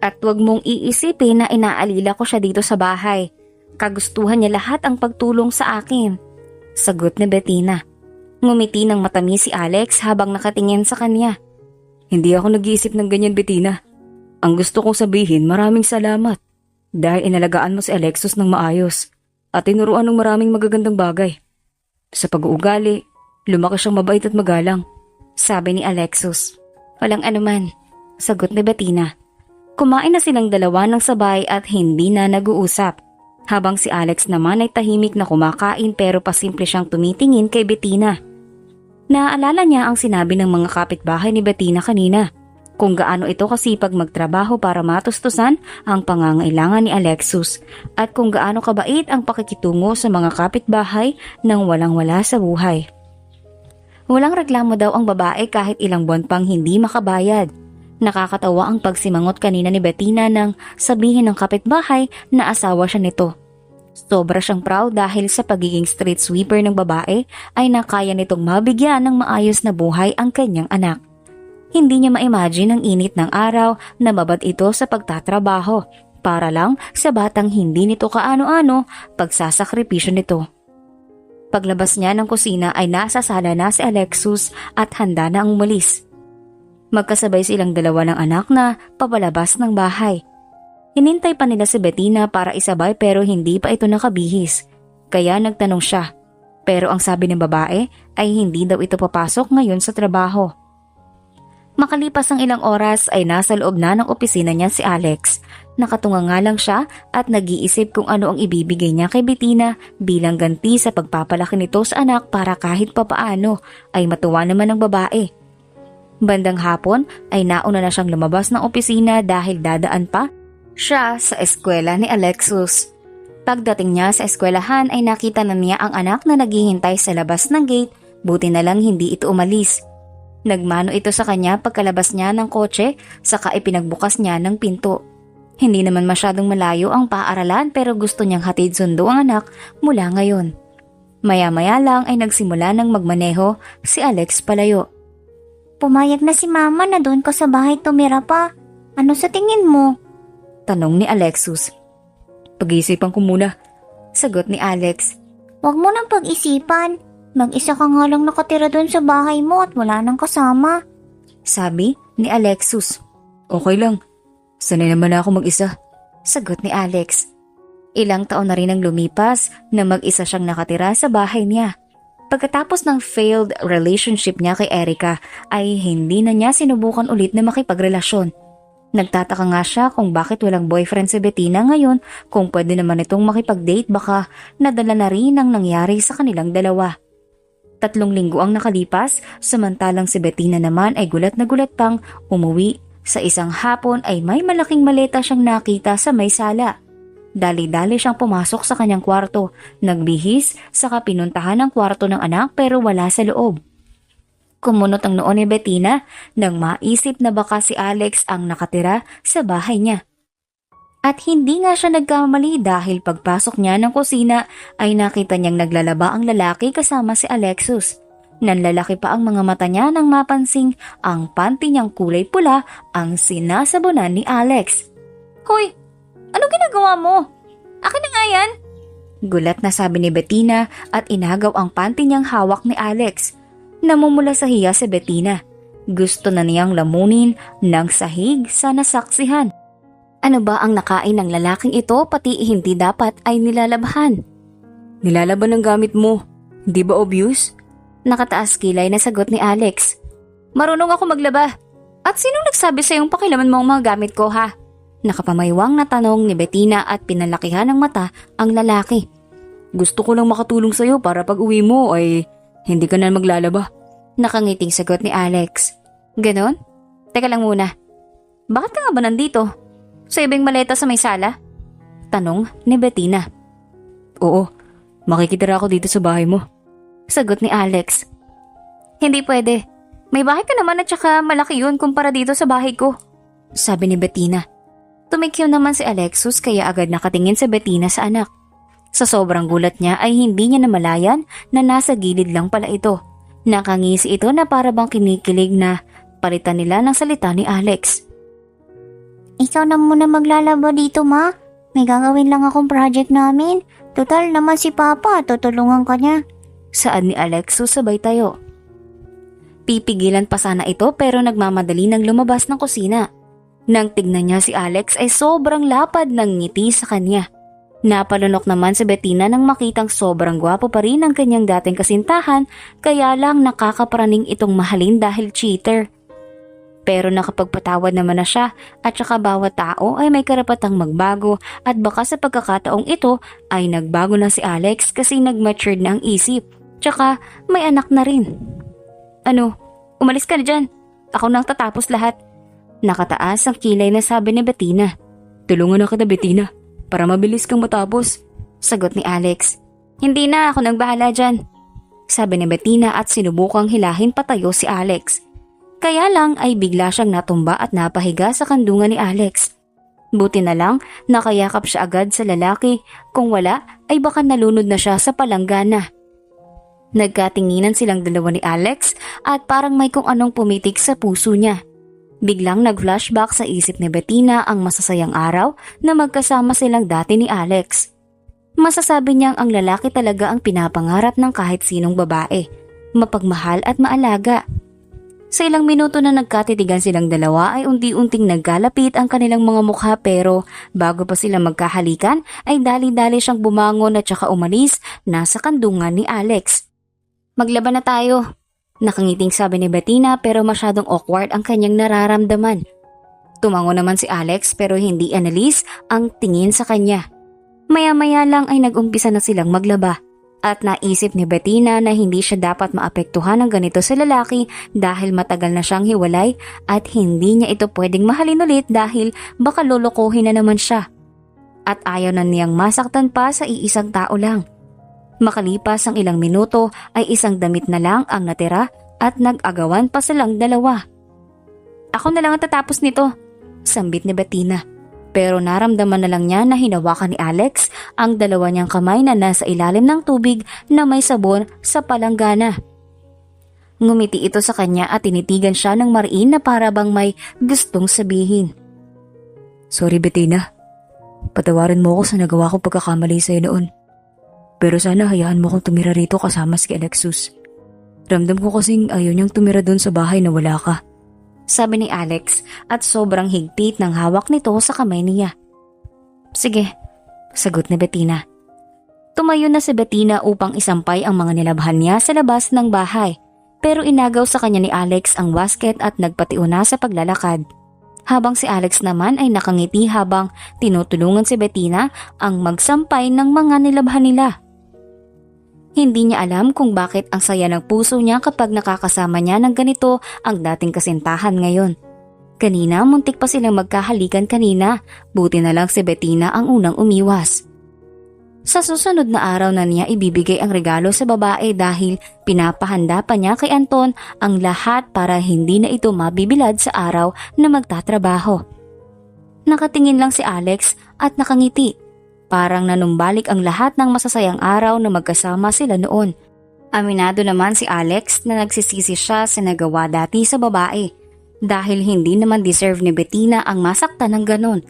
At huwag mong iisipin na inaalila ko siya dito sa bahay. Kagustuhan niya lahat ang pagtulong sa akin. Sagot ni Bettina. Ngumiti ng matamis si Alex habang nakatingin sa kanya. Hindi ako nag-iisip ng ganyan, Bettina. Ang gusto kong sabihin, maraming salamat. Dahil inalagaan mo si Alexus ng maayos at tinuruan ng maraming magagandang bagay. Sa pag-uugali, lumaki siyang mabait at magalang. Sabi ni Alexus. Walang anuman, sagot ni Bettina. Kumain na silang dalawa ng sabay at hindi na nag-uusap. Habang si Alex naman ay tahimik na kumakain pero pasimple siyang tumitingin kay Bettina. Naaalala niya ang sinabi ng mga kapitbahay ni Bettina kanina. Kung gaano ito kasipag magtrabaho para matustusan ang pangangailangan ni Alexus at kung gaano kabait ang pakikitungo sa mga kapitbahay nang walang-wala sa buhay. Walang reklamo daw ang babae kahit ilang buwan pang hindi makabayad. Nakakatawa ang pagsimangot kanina ni Bettina nang sabihin ng kapitbahay na asawa siya nito. Sobra siyang proud dahil sa pagiging street sweeper ng babae ay nakaya nitong mabigyan ng maayos na buhay ang kanyang anak. Hindi niya ma-imagine ang init ng araw na babad ito sa pagtatrabaho para lang sa batang hindi nito kaano-ano pagsasakripisyo nito. Paglabas niya ng kusina ay nasa sala na si Alexus at handa na ang umalis. Magkasabay silang dalawa ng anak na papalabas ng bahay. Hinintay pa nila si Bettina para isabay pero hindi pa ito nakabihis. Kaya nagtanong siya. Pero ang sabi ng babae ay hindi daw ito papasok ngayon sa trabaho. Makalipas ang ilang oras ay nasa loob na ng opisina niya si Alex. Nakatunga nga lang siya at nag-iisip kung ano ang ibibigay niya kay Bettina bilang ganti sa pagpapalaki nito sa anak para kahit papaano ay matuwa naman ng babae. Bandang hapon ay nauna na siyang lumabas ng opisina dahil dadaan pa siya sa eskwela ni Alexus. Pagdating niya sa eskwelahan ay nakita na niya ang anak na naghihintay sa labas ng gate, buti na lang hindi ito umalis. Nagmano ito sa kanya pagkalabas niya ng kotse saka ipinagbukas niya ng pinto. Hindi naman masyadong malayo ang paaralan pero gusto niyang hatid sundo ang anak mula ngayon. Maya-maya lang ay nagsimula ng magmaneho si Alex palayo. Pumayag na si Mama na doon ka sa bahay tumira pa. Ano sa tingin mo? Tanong ni Alexus. Pag-iisipan ko muna. Sagot ni Alex. Huwag mo nang pag-isipan. Mag-isa ka nga lang nakatira doon sa bahay mo at wala nang kasama. Sabi ni Alexus. Okay lang. Sanay naman ako mag-isa. Sagot ni Alex. Ilang taon na rin ang lumipas na mag-isa siyang nakatira sa bahay niya. Pagkatapos ng failed relationship niya kay Erica ay hindi na niya sinubukan ulit na makipagrelasyon. Nagtataka nga siya kung bakit walang boyfriend si Bettina ngayon kung pwede naman itong makipag-date baka nadala na rin ang nangyari sa kanilang dalawa. 3 linggo ang nakalipas, samantalang si Bettina naman ay gulat na gulat pang umuwi. Sa isang hapon ay may malaking maleta siyang nakita sa may sala. Dali-dali siyang pumasok sa kanyang kwarto, nagbihis, saka pinuntahan ang kwarto ng anak pero wala sa loob. Kumunot ang noo ni Bettina nang maisip na baka si Alex ang nakatira sa bahay niya. At hindi nga siya nagkamali dahil pagpasok niya ng kusina ay nakita niyang naglalaba ang lalaki kasama si Alexus. Nanlalaki pa ang mga mata niya nang mapansing ang panty niyang kulay pula ang sinasabunan ni Alex. "Hoy, ano ginagawa mo? Akin na nga yan!" Gulat na sabi ni Bettina at inagaw ang panty niyang hawak ni Alex. Namumula sa hiya si Bettina. Gusto na niyang lamunin ng sahig sa nasaksihan. Ano ba ang nakain ng lalaking ito pati hindi dapat ay nilalabahan? Nilalaban ng gamit mo. Di ba obvious? Nakataas kilay na sagot ni Alex. "Marunong ako maglaba. At sinong nagsabi sa iyong pakilaman mo ang mga gamit ko, ha?" Nakapamaywang na tanong ni Bettina at pinalakihan ng mata ang lalaki. Gusto ko lang makatulong sa'yo para pag uwi mo ay hindi ka na maglalaba. Nakangiting sagot ni Alex. "Ganon? Teka lang muna. Bakit ka nga ba nandito? Sa ibang maleta sa may sala?" Tanong ni Bettina. Oo, makikitira ako dito sa bahay mo. Sagot ni Alex. "Hindi pwede. May bahay ka naman at saka malaki yun kumpara dito sa bahay ko," sabi ni Bettina. Tumikyo naman si Alexus kaya agad nakatingin si Bettina sa anak. Sa sobrang gulat niya ay hindi niya namalayan na nasa gilid lang pala ito. Nakangisi ito na para bang kinikilig na palitan nila ng salita ni Alex. Ikaw na muna maglalaba dito, ma. May gagawin lang akong project namin. Total naman si Papa, tutulungan ka niya. Saad ni Alexus sabay tayo. Pipigilan pa sana ito pero nagmamadali nang lumabas ng kusina. Nang tignan niya si Alex ay sobrang lapad ng ngiti sa kanya. Napalunok naman si Bettina nang makitang sobrang gwapo pa rin ang kanyang dating kasintahan kaya lang nakakapraning itong mahalin dahil cheater. Pero nakapagpatawad naman na siya at saka bawat tao ay may karapatang magbago at baka sa pagkakataong ito ay nagbago na si Alex kasi nag-matured na ang isip. Tsaka may anak na rin. "Ano? Umalis ka na dyan. Ako nang tatapos lahat." Nakataas ang kilay na sabi ni Bettina. Tulungan na kita, Bettina, para mabilis kang matapos. Sagot ni Alex. "Hindi na, ako nang bahala dyan." Sabi ni Bettina at sinubukang hilahin patayo si Alex. Kaya lang ay bigla siyang natumba at napahiga sa kandungan ni Alex. Buti na lang nakayakap siya agad sa lalaki, kung wala ay baka nalunod na siya sa palanggana. Nagkatinginan silang dalawa ni Alex at parang may kung anong pumitik sa puso niya. Biglang nag-flashback sa isip ni Bettina ang masasayang araw na magkasama silang dati ni Alex. Masasabi niyang ang lalaki talaga ang pinapangarap ng kahit sinong babae, mapagmahal at maalaga. Sa ilang minuto na nagkatitigan silang dalawa ay unti-unting nagkalapit ang kanilang mga mukha pero bago pa sila magkahalikan ay dali-dali siyang bumangon at saka umalis nasa kandungan ni Alex. "Maglaban na tayo," nakangiting sabi ni Bettina pero masyadong awkward ang kanyang nararamdaman. Tumango naman si Alex pero hindi analis ang tingin sa kanya. Maya-maya lang ay nag-umpisa na silang maglaba. At naisip ni Bettina na hindi siya dapat maapektuhan ng ganito sa lalaki dahil matagal na siyang hiwalay at hindi niya ito pwedeng mahalin ulit dahil baka lolokohin na naman siya. At ayaw na niyang masaktan pa sa iisang tao lang. Makalipas ang ilang minuto ay isang damit na lang ang natira at nag-agawan pa silang dalawa. "Ako na lang ang tatapos nito," sambit ni Bettina. Pero naramdaman na lang niya na hinawakan ni Alex ang dalawa niyang kamay na nasa ilalim ng tubig na may sabon sa palanggana. Ngumiti ito sa kanya at tinitigan siya ng mariin na para bang may gustong sabihin. Sorry, Bettina. Patawarin mo ako sa nagawa kong pagkakamali sa'yo noon. Pero sana hayaan mo kong tumira rito kasama si Alexus. Ramdam ko kasing ayaw niyang tumira doon sa bahay na wala ka. Sabi ni Alex at sobrang higpit ng hawak nito sa kamay niya. Sige, sagot ni Bettina. Tumayo na si Bettina upang isampay ang mga nilabhan niya sa labas ng bahay. Pero inagaw sa kanya ni Alex ang basket at nagpatiuna sa paglalakad. Habang si Alex naman ay nakangiti habang tinutulungan si Bettina ang magsampay ng mga nilabhan nila. Hindi niya alam kung bakit ang saya ng puso niya kapag nakakasama niya ng ganito ang dating kasintahan ngayon. Kanina muntik pa silang magkahalikan kanina, buti na lang si Bettina ang unang umiwas. Sa susunod na araw na niya ibibigay ang regalo sa babae dahil pinapahanda pa niya kay Anton ang lahat para hindi na ito mabibilad sa araw na magtatrabaho. Nakatingin lang si Alex at nakangiti. Parang nanumbalik ang lahat ng masasayang araw na magkasama sila noon. Aminado naman si Alex na nagsisisi siya sa nagawa dati sa babae dahil hindi naman deserve ni Bettina ang masaktan ng ganon.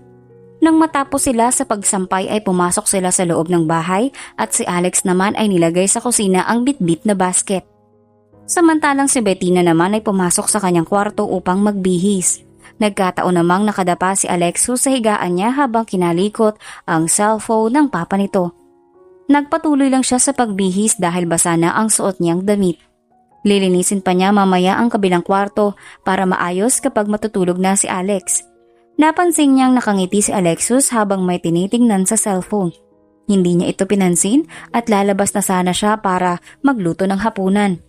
Nang matapos sila sa pagsampay ay pumasok sila sa loob ng bahay at si Alex naman ay nilagay sa kusina ang bitbit na basket. Samantalang si Bettina naman ay pumasok sa kanyang kwarto upang magbihis. Nagkataon namang nakadapa si Alexus sa higaan niya habang kinalikot ang cellphone ng papa nito. Nagpatuloy lang siya sa pagbihis dahil basa na ang suot niyang damit. Lilinisin pa niya mamaya ang kabilang kwarto para maayos kapag matutulog na si Alex. Napansin niyang nakangiti si Alexus habang may tinitingnan sa cellphone. Hindi niya ito pinansin at lalabas na sana siya para magluto ng hapunan.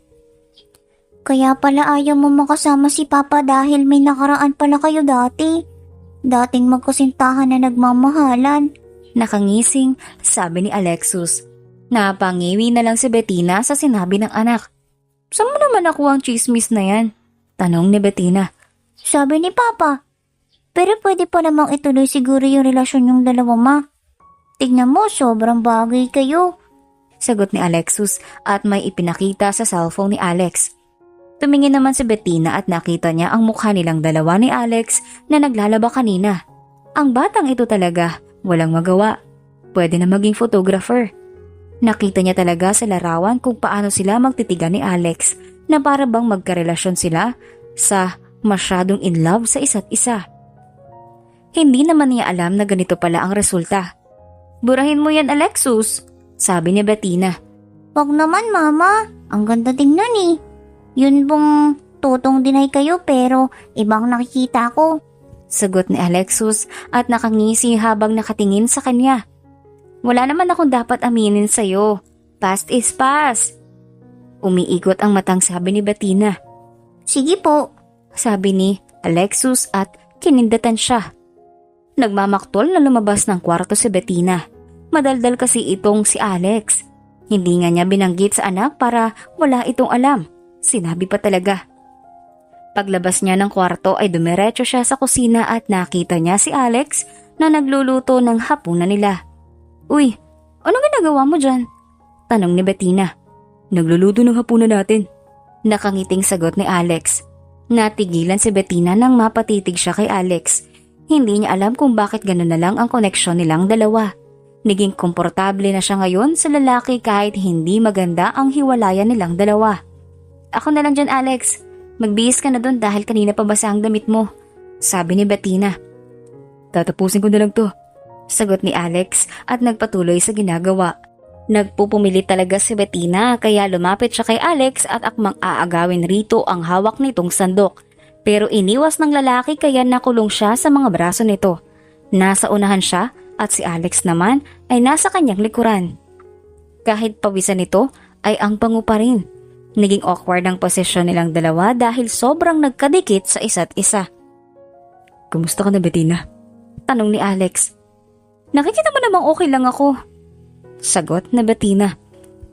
Kaya pala ayaw mo makasama si Papa dahil may nakaraan pala kayo dati. Dating magkasintahan na nagmamahalan. Nakangising, sabi ni Alexus. Napangiwi na lang si Bettina sa sinabi ng anak. Saan mo naman nakuha ang chismis na yan? Tanong ni Bettina. Sabi ni Papa. Pero pwede pa namang ituloy siguro yung relasyon yung dalawa, Ma. Tignan mo, sobrang bagay kayo. Sagot ni Alexus at may ipinakita sa cellphone ni Alex. Tumingin naman si Bettina at nakita niya ang mukha nilang dalawa ni Alex na naglalaba kanina. Ang batang ito talaga, walang magawa. Pwede na maging photographer. Nakita niya talaga sa larawan kung paano sila magtitigan ni Alex na para bang magkarelasyon sila sa masyadong in love sa isa't isa. Hindi naman niya alam na ganito pala ang resulta. Burahin mo yan, Alexus, sabi ni Bettina. Wag naman, Mama. Ang ganda tingnan eh. Yun bang tutong dinay kayo pero ibang nakikita ko. Sagot ni Alexus at nakangisi habang nakatingin sa kanya. Wala naman akong dapat aminin sa'yo. Past is past. Umiikot ang matang sabi ni Bettina. Sige po, Sabi ni Alexus at kinindatan siya. Nagmamaktol na lumabas ng kwarto si Bettina. Madaldal kasi itong si Alex. Hindi nga niya binanggit sa anak para wala itong alam. Sinabi pa talaga. Paglabas niya ng kwarto ay dumiretso siya sa kusina at nakita niya si Alex na nagluluto ng hapunan nila. Uy, anong ginagawa mo dyan? Tanong ni Bettina. Nagluluto ng hapunan natin. Nakangiting sagot ni Alex. Natigilan si Bettina nang mapatitig siya kay Alex. Hindi niya alam kung bakit gano'n na lang ang koneksyon nilang dalawa. Naging komportable na siya ngayon sa lalaki kahit hindi maganda ang hiwalayan nilang dalawa. Ako na lang dyan, Alex. Magbihis ka na doon dahil kanina pa basa ang damit mo. Sabi ni Bettina. Tatapusin ko na lang to. Sagot ni Alex at nagpatuloy sa ginagawa. Nagpupumili talaga si Bettina kaya lumapit siya kay Alex at akmang aagawin rito ang hawak nitong sandok. Pero iniwas ng lalaki kaya nakulong siya sa mga braso nito. Nasa unahan siya at si Alex naman ay nasa kanyang likuran. Kahit pawisan nito ay ang pango pa rin. Naging awkward ang posisyon nilang dalawa dahil sobrang nagkadikit sa isa't isa. Kumusta ka na, Bettina? Tanong ni Alex. Nakikita mo namang okay lang ako. Sagot na Bettina.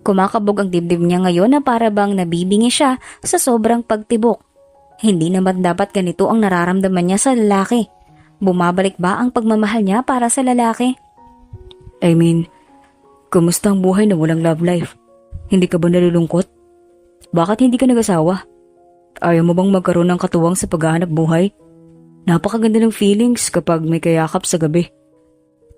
Kumakabog ang dibdib niya ngayon na para bang nabibingi siya sa sobrang pagtibok. Hindi naman dapat ganito ang nararamdaman niya sa lalaki. Bumabalik ba ang pagmamahal niya para sa lalaki? I mean, kumusta ang buhay na walang love life? Hindi ka ba nalulungkot? Bakit hindi ka nag-asawa? Ayaw mo bang magkaroon ng katuwang sa paghahanap buhay? Napakaganda ng feelings kapag may kayakap sa gabi.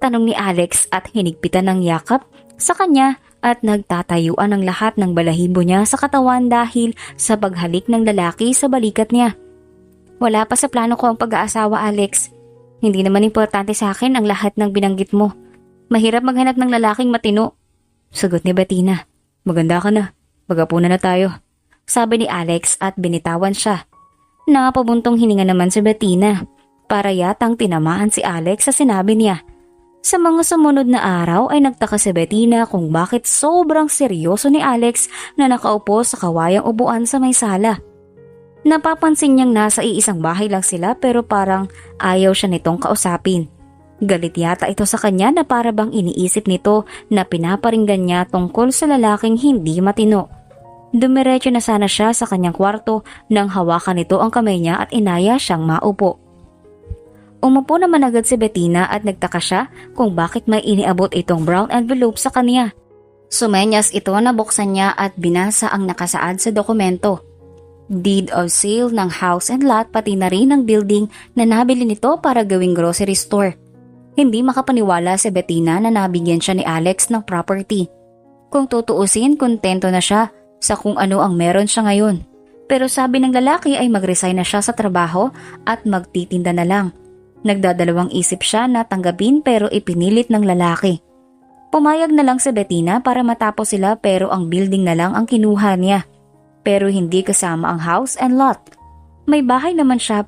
Tanong ni Alex at hinigpitan ng yakap sa kanya at nagtatayuan ang lahat ng balahibo niya sa katawan dahil sa paghalik ng lalaki sa balikat niya. Wala pa sa plano ko ang pag-aasawa, Alex. Hindi naman importante sa akin ang lahat ng binanggit mo. Mahirap maghanap ng lalaking matino. Sagot ni Bettina. Maganda ka na. Magapunan na tayo. Sabi ni Alex at binitawan siya. Napabuntong hininga naman si Bettina. Para yatang tinamaan si Alex sa sinabi niya. Sa mga sumunod na araw ay nagtaka si Bettina kung bakit sobrang seryoso ni Alex na nakaupo sa kawayang upuan sa may sala. Napapansin niyang nasa iisang bahay lang sila pero parang ayaw siya nitong kausapin. Galit yata ito sa kanya na para bang iniisip nito na pinaparinggan niya tungkol sa lalaking hindi matino. Dumiretso na sana siya sa kanyang kwarto nang hawakan nito ang kamay niya at inaya siyang maupo. Umupo naman agad si Bettina at nagtaka siya kung bakit may iniabot itong brown envelope sa kanya. Sumenyas ito na buksan niya at binasa ang nakasaad sa dokumento. Deed of sale ng house and lot pati na rin ang building na nabili nito para gawing grocery store. Hindi makapaniwala si Bettina na nabigyan siya ni Alex ng property. Kung tutuusin, kontento na siya sa kung ano ang meron siya ngayon. Pero sabi ng lalaki ay mag-resign na siya sa trabaho at magtitinda na lang. Nagdadalawang isip siya na tanggapin pero ipinilit ng lalaki. Pumayag na lang si Bettina para matapos sila pero ang building na lang ang kinuha niya. Pero hindi kasama ang house and lot. May bahay naman siya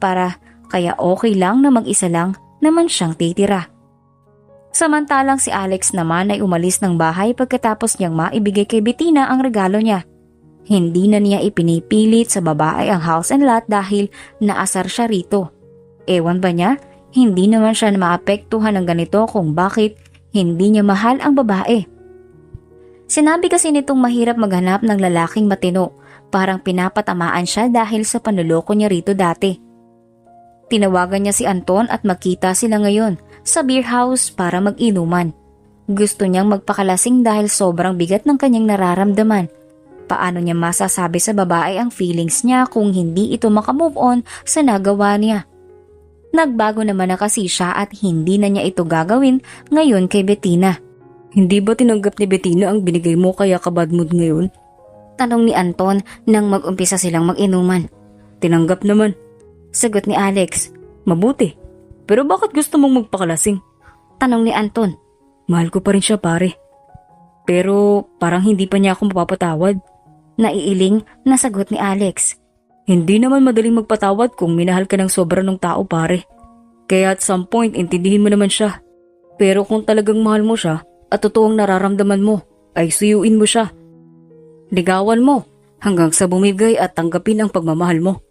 kaya okay lang na mag-isa lang naman siyang titira. Samantalang si Alex naman ay umalis ng bahay pagkatapos niyang maibigay kay Bettina ang regalo niya. Hindi na niya ipinipilit sa babae ang house and lot dahil naasar siya rito. Ewan ba niya? Hindi naman siya maapektuhan ng ganito kung bakit hindi niya mahal ang babae. Sinabi kasi nitong mahirap maghanap ng lalaking matino, parang pinapatamaan siya dahil sa panloloko niya rito dati. Tinawagan niya si Anton at magkita sila ngayon sa beer house para mag-inuman. Gusto niyang magpakalasing dahil sobrang bigat ng kanyang nararamdaman. Paano niya masasabi sa babae ang feelings niya kung hindi ito makamove on sa nagawa niya? Nagbago naman na kasi siya at hindi na niya ito gagawin ngayon kay Bettina. Hindi ba tinanggap ni Bettina ang binigay mo kaya ka bad mood ngayon? Tanong ni Anton nang mag-umpisa silang mag-inuman. Tinanggap naman. Sagot ni Alex. Mabuti. Pero bakit gusto mong magpakalasing? Tanong ni Anton. Mahal ko pa rin siya pare. Pero parang hindi pa niya ako mapapatawad. Naiiling na sagot ni Alex. Hindi naman madaling magpatawad kung minahal ka ng sobra ng tao pare. Kaya at some point intindihin mo naman siya. Pero kung talagang mahal mo siya at totoong nararamdaman mo, ay suyuin mo siya. Ligawan mo hanggang sa bumigay at tanggapin ang pagmamahal mo.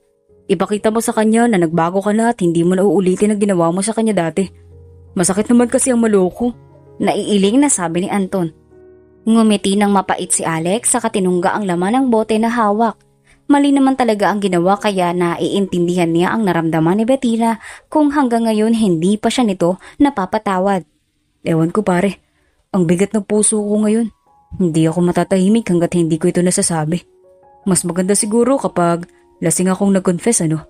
Ipakita mo sa kanya na nagbago ka na at hindi mo na uulitin ang ginawa mo sa kanya dati. Masakit naman kasi ang maloko. Naiiling na sabi ni Anton. Ngumiti ng mapait si Alex sa katinungga ang laman ng bote na hawak. Mali naman talaga ang ginawa kaya naiintindihan niya ang naramdaman ni Bettina kung hanggang ngayon hindi pa siya nito napapatawad. Ewan ko pare, ang bigat ng puso ko ngayon. Hindi ako matatahimik hanggat hindi ko ito nasasabi. Mas maganda siguro kapag lasing akong nag-confess ano?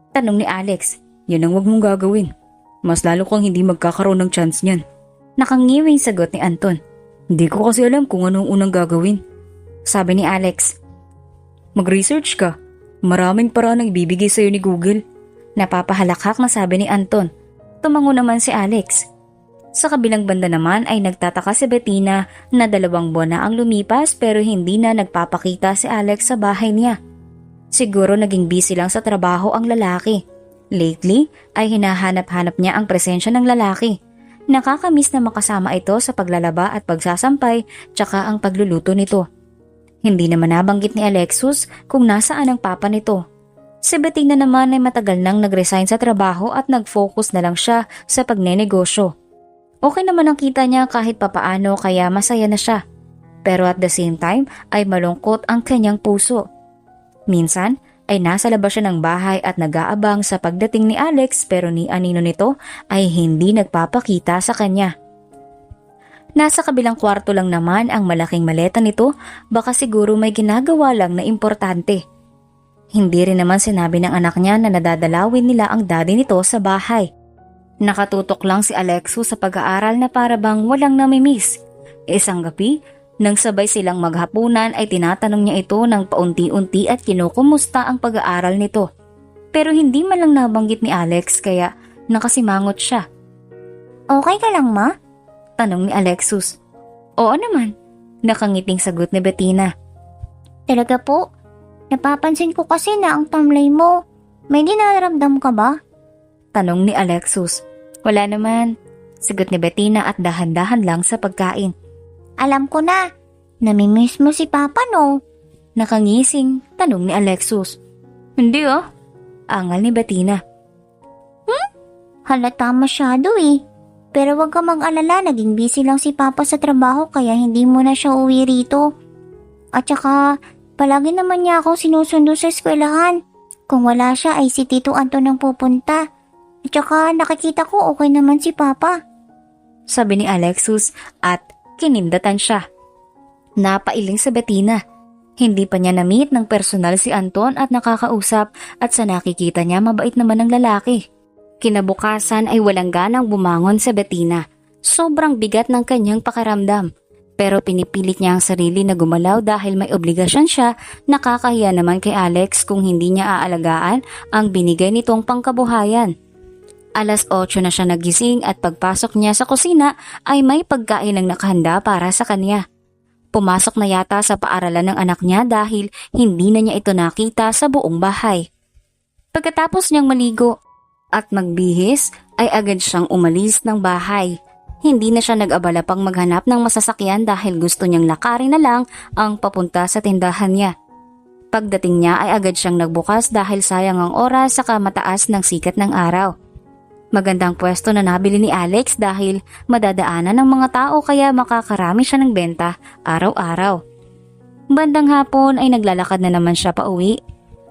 Tanong ni Alex. Yan ang wag mong gagawin. Mas lalo kang hindi magkakaroon ng chance niyan. Nakangiwing sagot ni Anton. Hindi ko kasi alam kung anong unang gagawin. Sabi ni Alex. Mag-research ka. Maraming paraan ang ibibigay sa'yo ni Google. Napapahalakhak na sabi ni Anton. Tumango naman si Alex. Sa kabilang banda naman ay nagtataka si Bettina na 2 buwan na ang lumipas pero hindi na nagpapakita si Alex sa bahay niya. Siguro naging busy lang sa trabaho ang lalaki. Lately ay hinahanap-hanap niya ang presensya ng lalaki. Nakakamiss na makasama ito sa paglalaba at pagsasampay tsaka ang pagluluto nito. Hindi naman nabanggit ni Alexus kung nasaan ang papa nito. Si Bettina naman ay matagal nang nag-resign sa trabaho at nag-focus na lang siya sa pagnenegosyo. Okay naman ang kita niya kahit papaano kaya masaya na siya. Pero at the same time ay malungkot ang kanyang puso. Minsan ay nasa labas siya ng bahay at nag-aabang sa pagdating ni Alex pero ni anino nito ay hindi nagpapakita sa kanya. Nasa kabilang kwarto lang naman ang malaking maleta nito, baka siguro may ginagawa lang na importante. Hindi rin naman sinabi ng anak niya na nadadalawin nila ang daddy nito sa bahay. Nakatutok lang si Alexu sa pag-aaral na para bang walang namimiss. Isang gabi, nang sabay silang maghapunan ay tinatanong niya ito ng paunti-unti at kinukumusta ang pag-aaral nito. Pero hindi man lang nabanggit ni Alex kaya nakasimangot siya. Okay ka lang, ma? Tanong ni Alexus. Oo naman, nakangiting sagot ni Bettina. Talaga po? Napapansin ko kasi na ang tamlay mo. May dinaramdam ka ba? Tanong ni Alexus. Wala naman, Sagot ni Bettina at dahan-dahan lang sa pagkain. Alam ko na. Namimiss mo si Papa, no? Nakangising tanong ni Alexus. Hindi Angal ni Bettina. Halata masyado eh. Pero wag ka mag-alala, naging busy lang si Papa sa trabaho kaya hindi mo na siya uwi rito. At saka, palagi naman niya akong sinusundo sa eskwelahan. Kung wala siya ay si Tito Anton ang pupunta. At saka nakikita ko okay naman si Papa. Sabi ni Alexus at kinindatan siya. Napailing sa Bettina. Hindi pa niya na-meet ng personal si Anton at nakakausap at sa nakikita niya mabait naman ang lalaki. Kinabukasan ay walang ganang bumangon sa Bettina. Sobrang bigat ng kanyang pakiramdam. Pero pinipilit niya ang sarili na gumalaw dahil may obligasyon siya. Nakakahiya naman kay Alex kung hindi niya aalagaan ang binigay nitong pangkabuhayan. 8:00 na siya nagising at pagpasok niya sa kusina ay may pagkain ang nakahanda para sa kanya. Pumasok na yata sa paaralan ng anak niya dahil hindi na niya ito nakita sa buong bahay. Pagkatapos niyang maligo at magbihis ay agad siyang umalis ng bahay. Hindi na siya nag-abala pang maghanap ng masasakyan dahil gusto niyang lakarin na lang ang papunta sa tindahan niya. Pagdating niya ay agad siyang nagbukas dahil sayang ang oras sa mataas ng sikat ng araw. Magandang pwesto na nabili ni Alex dahil madadaanan ng mga tao kaya makakarami siya ng benta araw-araw. Bandang hapon ay naglalakad na naman siya pauwi.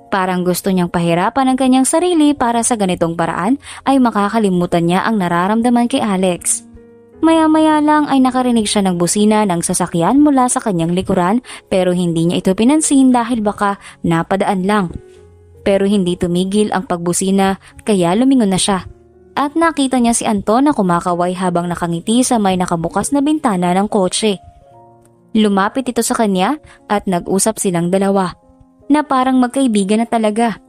Parang gusto niyang pahirapan ang kanyang sarili para sa ganitong paraan ay makakalimutan niya ang nararamdaman kay Alex. Maya-maya lang ay nakarinig siya ng busina ng sasakyan mula sa kanyang likuran pero hindi niya ito pinansin dahil baka napadaan lang. Pero hindi tumigil ang pagbusina kaya lumingon na siya. At nakita niya si Anton na kumakaway habang nakangiti sa may nakabukas na bintana ng kotse. Lumapit ito sa kanya at nag-usap silang dalawa na parang magkaibigan na talaga.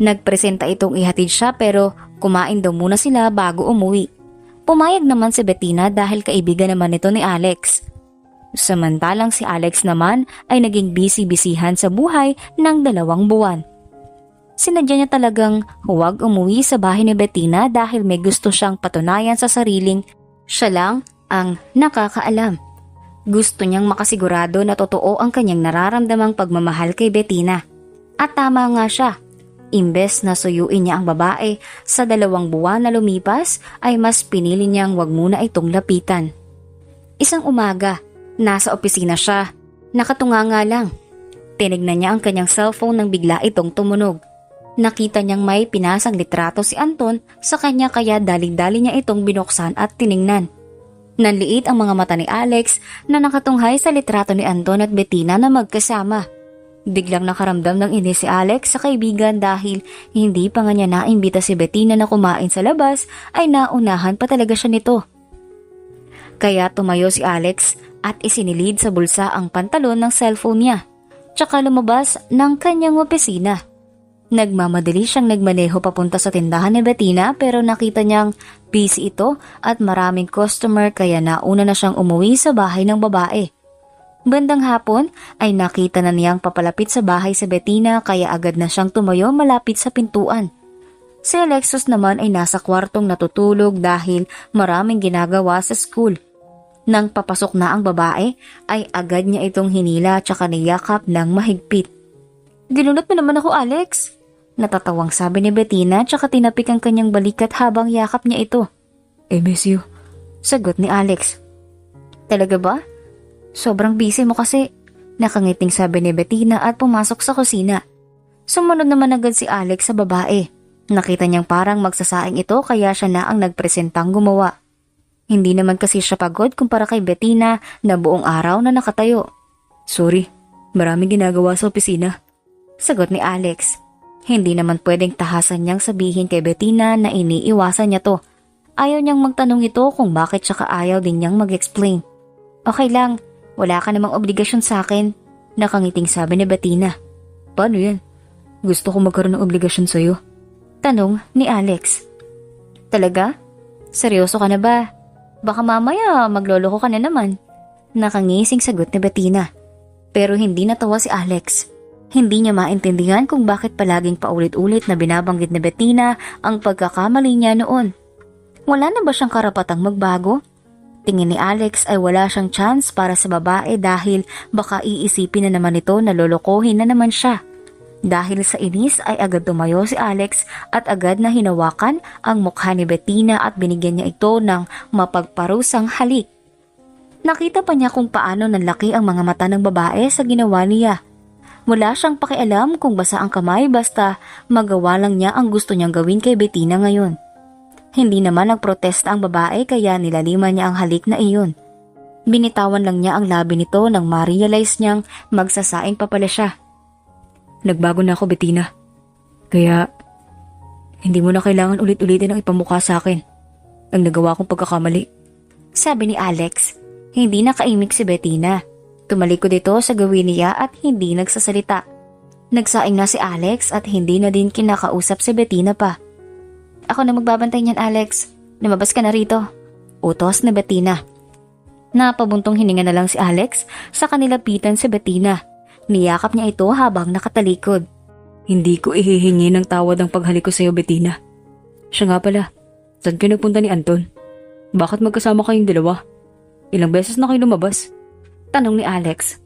Nagpresenta itong ihatid siya pero kumain daw muna sila bago umuwi. Pumayag naman si Bettina dahil kaibigan naman ito ni Alex. Samantalang si Alex naman ay naging busy-bisihan sa buhay ng 2 buwan. Sinadya niya talagang huwag umuwi sa bahay ni Bettina dahil may gusto siyang patunayan sa sariling siya lang ang nakakaalam. Gusto niyang makasigurado na totoo ang kanyang nararamdamang pagmamahal kay Bettina. At tama nga siya. Imbes na suyuin niya ang babae, sa 2 buwan na lumipas ay mas pinili niyang wag muna itong lapitan. Isang umaga, nasa opisina siya. Nakatunganga lang. Tinignan niya ang kanyang cellphone nang bigla itong tumunog. Nakita niyang may pinasang litrato si Anton sa kanya kaya dali-dali niya itong binuksan at tiningnan. Nanliit ang mga mata ni Alex na nakatunghay sa litrato ni Anton at Bettina na magkasama. Biglang nakaramdam ng inis si Alex sa kaibigan dahil hindi pa nga niya naimbita si Bettina na kumain sa labas ay naunahan pa talaga siya nito. Kaya tumayo si Alex at isinilid sa bulsa ang pantalon ng cellphone niya. Tsaka lumabas ng kanyang opisina. Nagmamadali siyang nagmaneho papunta sa tindahan ni Bettina pero nakita niyang busy ito at maraming customer kaya nauna na siyang umuwi sa bahay ng babae. Bandang hapon ay nakita na niyang papalapit sa bahay si Bettina kaya agad na siyang tumayo malapit sa pintuan. Si Alexus naman ay nasa kwartong natutulog dahil maraming ginagawa sa school. Nang papasok na ang babae ay agad niya itong hinila at saka niyakap ng mahigpit. "Ginunot mo naman ako, Alex," natatawang sabi ni Bettina tsaka tinapik ang kanyang balikat habang yakap niya ito. I miss you. Sagot ni Alex. "Talaga ba? Sobrang busy mo kasi," nakangiting sabi ni Bettina at pumasok sa kusina. Sumunod naman agad si Alex sa babae. Nakita niyang parang magsasaing ito kaya siya na ang nagpresentang gumawa. Hindi naman kasi siya pagod kumpara kay Bettina na buong araw na nakatayo. Sorry, maraming ginagawa sa opisina. Sagot ni Alex. Hindi naman pwedeng tahasan niyang sabihin kay Bettina na iniiwasan niya to. Ayaw niyang magtanong ito kung bakit saka ayaw din niyang mag-explain. "Okay lang, wala ka namang obligasyon sa akin," nakangiting sabi ni Bettina. Paano yan? Gusto ko magkaroon ng obligasyon sa'yo. Tanong ni Alex. "Talaga? Seryoso ka na ba? Baka mamaya magloloko ka na naman." Nakangising sagot ni Bettina. Pero hindi natawa si Alex. Hindi niya maintindihan kung bakit palaging paulit-ulit na binabanggit ni Bettina ang pagkakamali niya noon. Wala na ba siyang karapatang magbago? Tingin ni Alex ay wala siyang chance para sa babae dahil baka iisipin na naman ito na lolokohin na naman siya. Dahil sa inis ay agad tumayo si Alex at agad na hinawakan ang mukha ni Bettina at binigyan niya ito ng mapagparusang halik. Nakita pa niya kung paano nanlaki ang mga mata ng babae sa ginawa niya. Wala siyang pakialam kung basa ang kamay basta magawa lang niya ang gusto niyang gawin kay Bettina ngayon. Hindi naman nagprotesta ang babae kaya nilaliman niya ang halik na iyon. Binitawan lang niya ang labi nito nang ma-realize niyang magsasaing pa pala siya. Nagbago na ako, Bettina. Kaya, hindi mo na kailangan ulit-ulitin ang ipamukha sa akin ang nagawa kong pagkakamali. Sabi ni Alex. Hindi nakaimik si Bettina. Tumalikod ito sa gawin niya at hindi nagsasalita. Nagsaing na si Alex at hindi na din kinakausap si Bettina pa. Ako na magbabantay niyan, Alex. Lumabas ka na rito. Utos ni Bettina. Napabuntong hininga na lang si Alex sa kanilapitan si Bettina. Niyakap niya ito habang nakatalikod. Hindi ko ihihingi ng tawad ang paghalik ko sa iyo, Bettina. Siya nga pala, saan kayo nagpunta ni Anton? Bakit magkasama kayong dalawa? Ilang beses na kayo lumabas? Tanong ni Alex.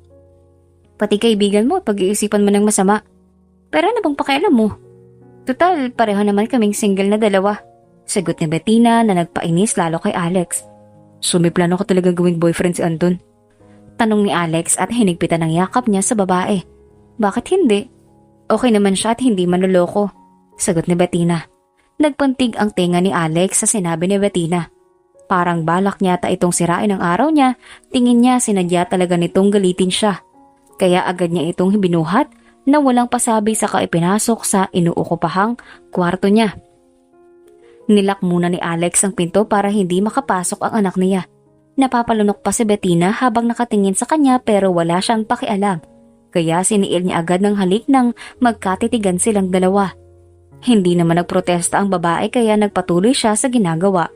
Pati kaibigan mo, pag-iisipan mo ng masama. Pero ano bang pakialam mo? Total, pareho naman kaming single na dalawa. Sagot ni Bettina na nagpainis lalo kay Alex. So may plano ka talaga gawing boyfriend si Anton? Tanong ni Alex at hinigpitan ng yakap niya sa babae. Bakit hindi? Okay naman siya at hindi manloloko. Sagot ni Bettina. Nagpuntig ang tenga ni Alex sa sinabi ni Bettina. Parang balak niya itong sirain ang araw niya, tingin niya sinadya talaga nitong galitin siya. Kaya agad niya itong binuhat na walang pasabi saka ipinasok sa inuukupahang kwarto niya. Nilak muna ni Alex ang pinto para hindi makapasok ang anak niya. Napapalunok pa si Bettina habang nakatingin sa kanya pero wala siyang pakialam. Kaya siniil niya agad ng halik nang magkatitigan silang dalawa. Hindi naman nagprotesta ang babae kaya nagpatuloy siya sa ginagawa.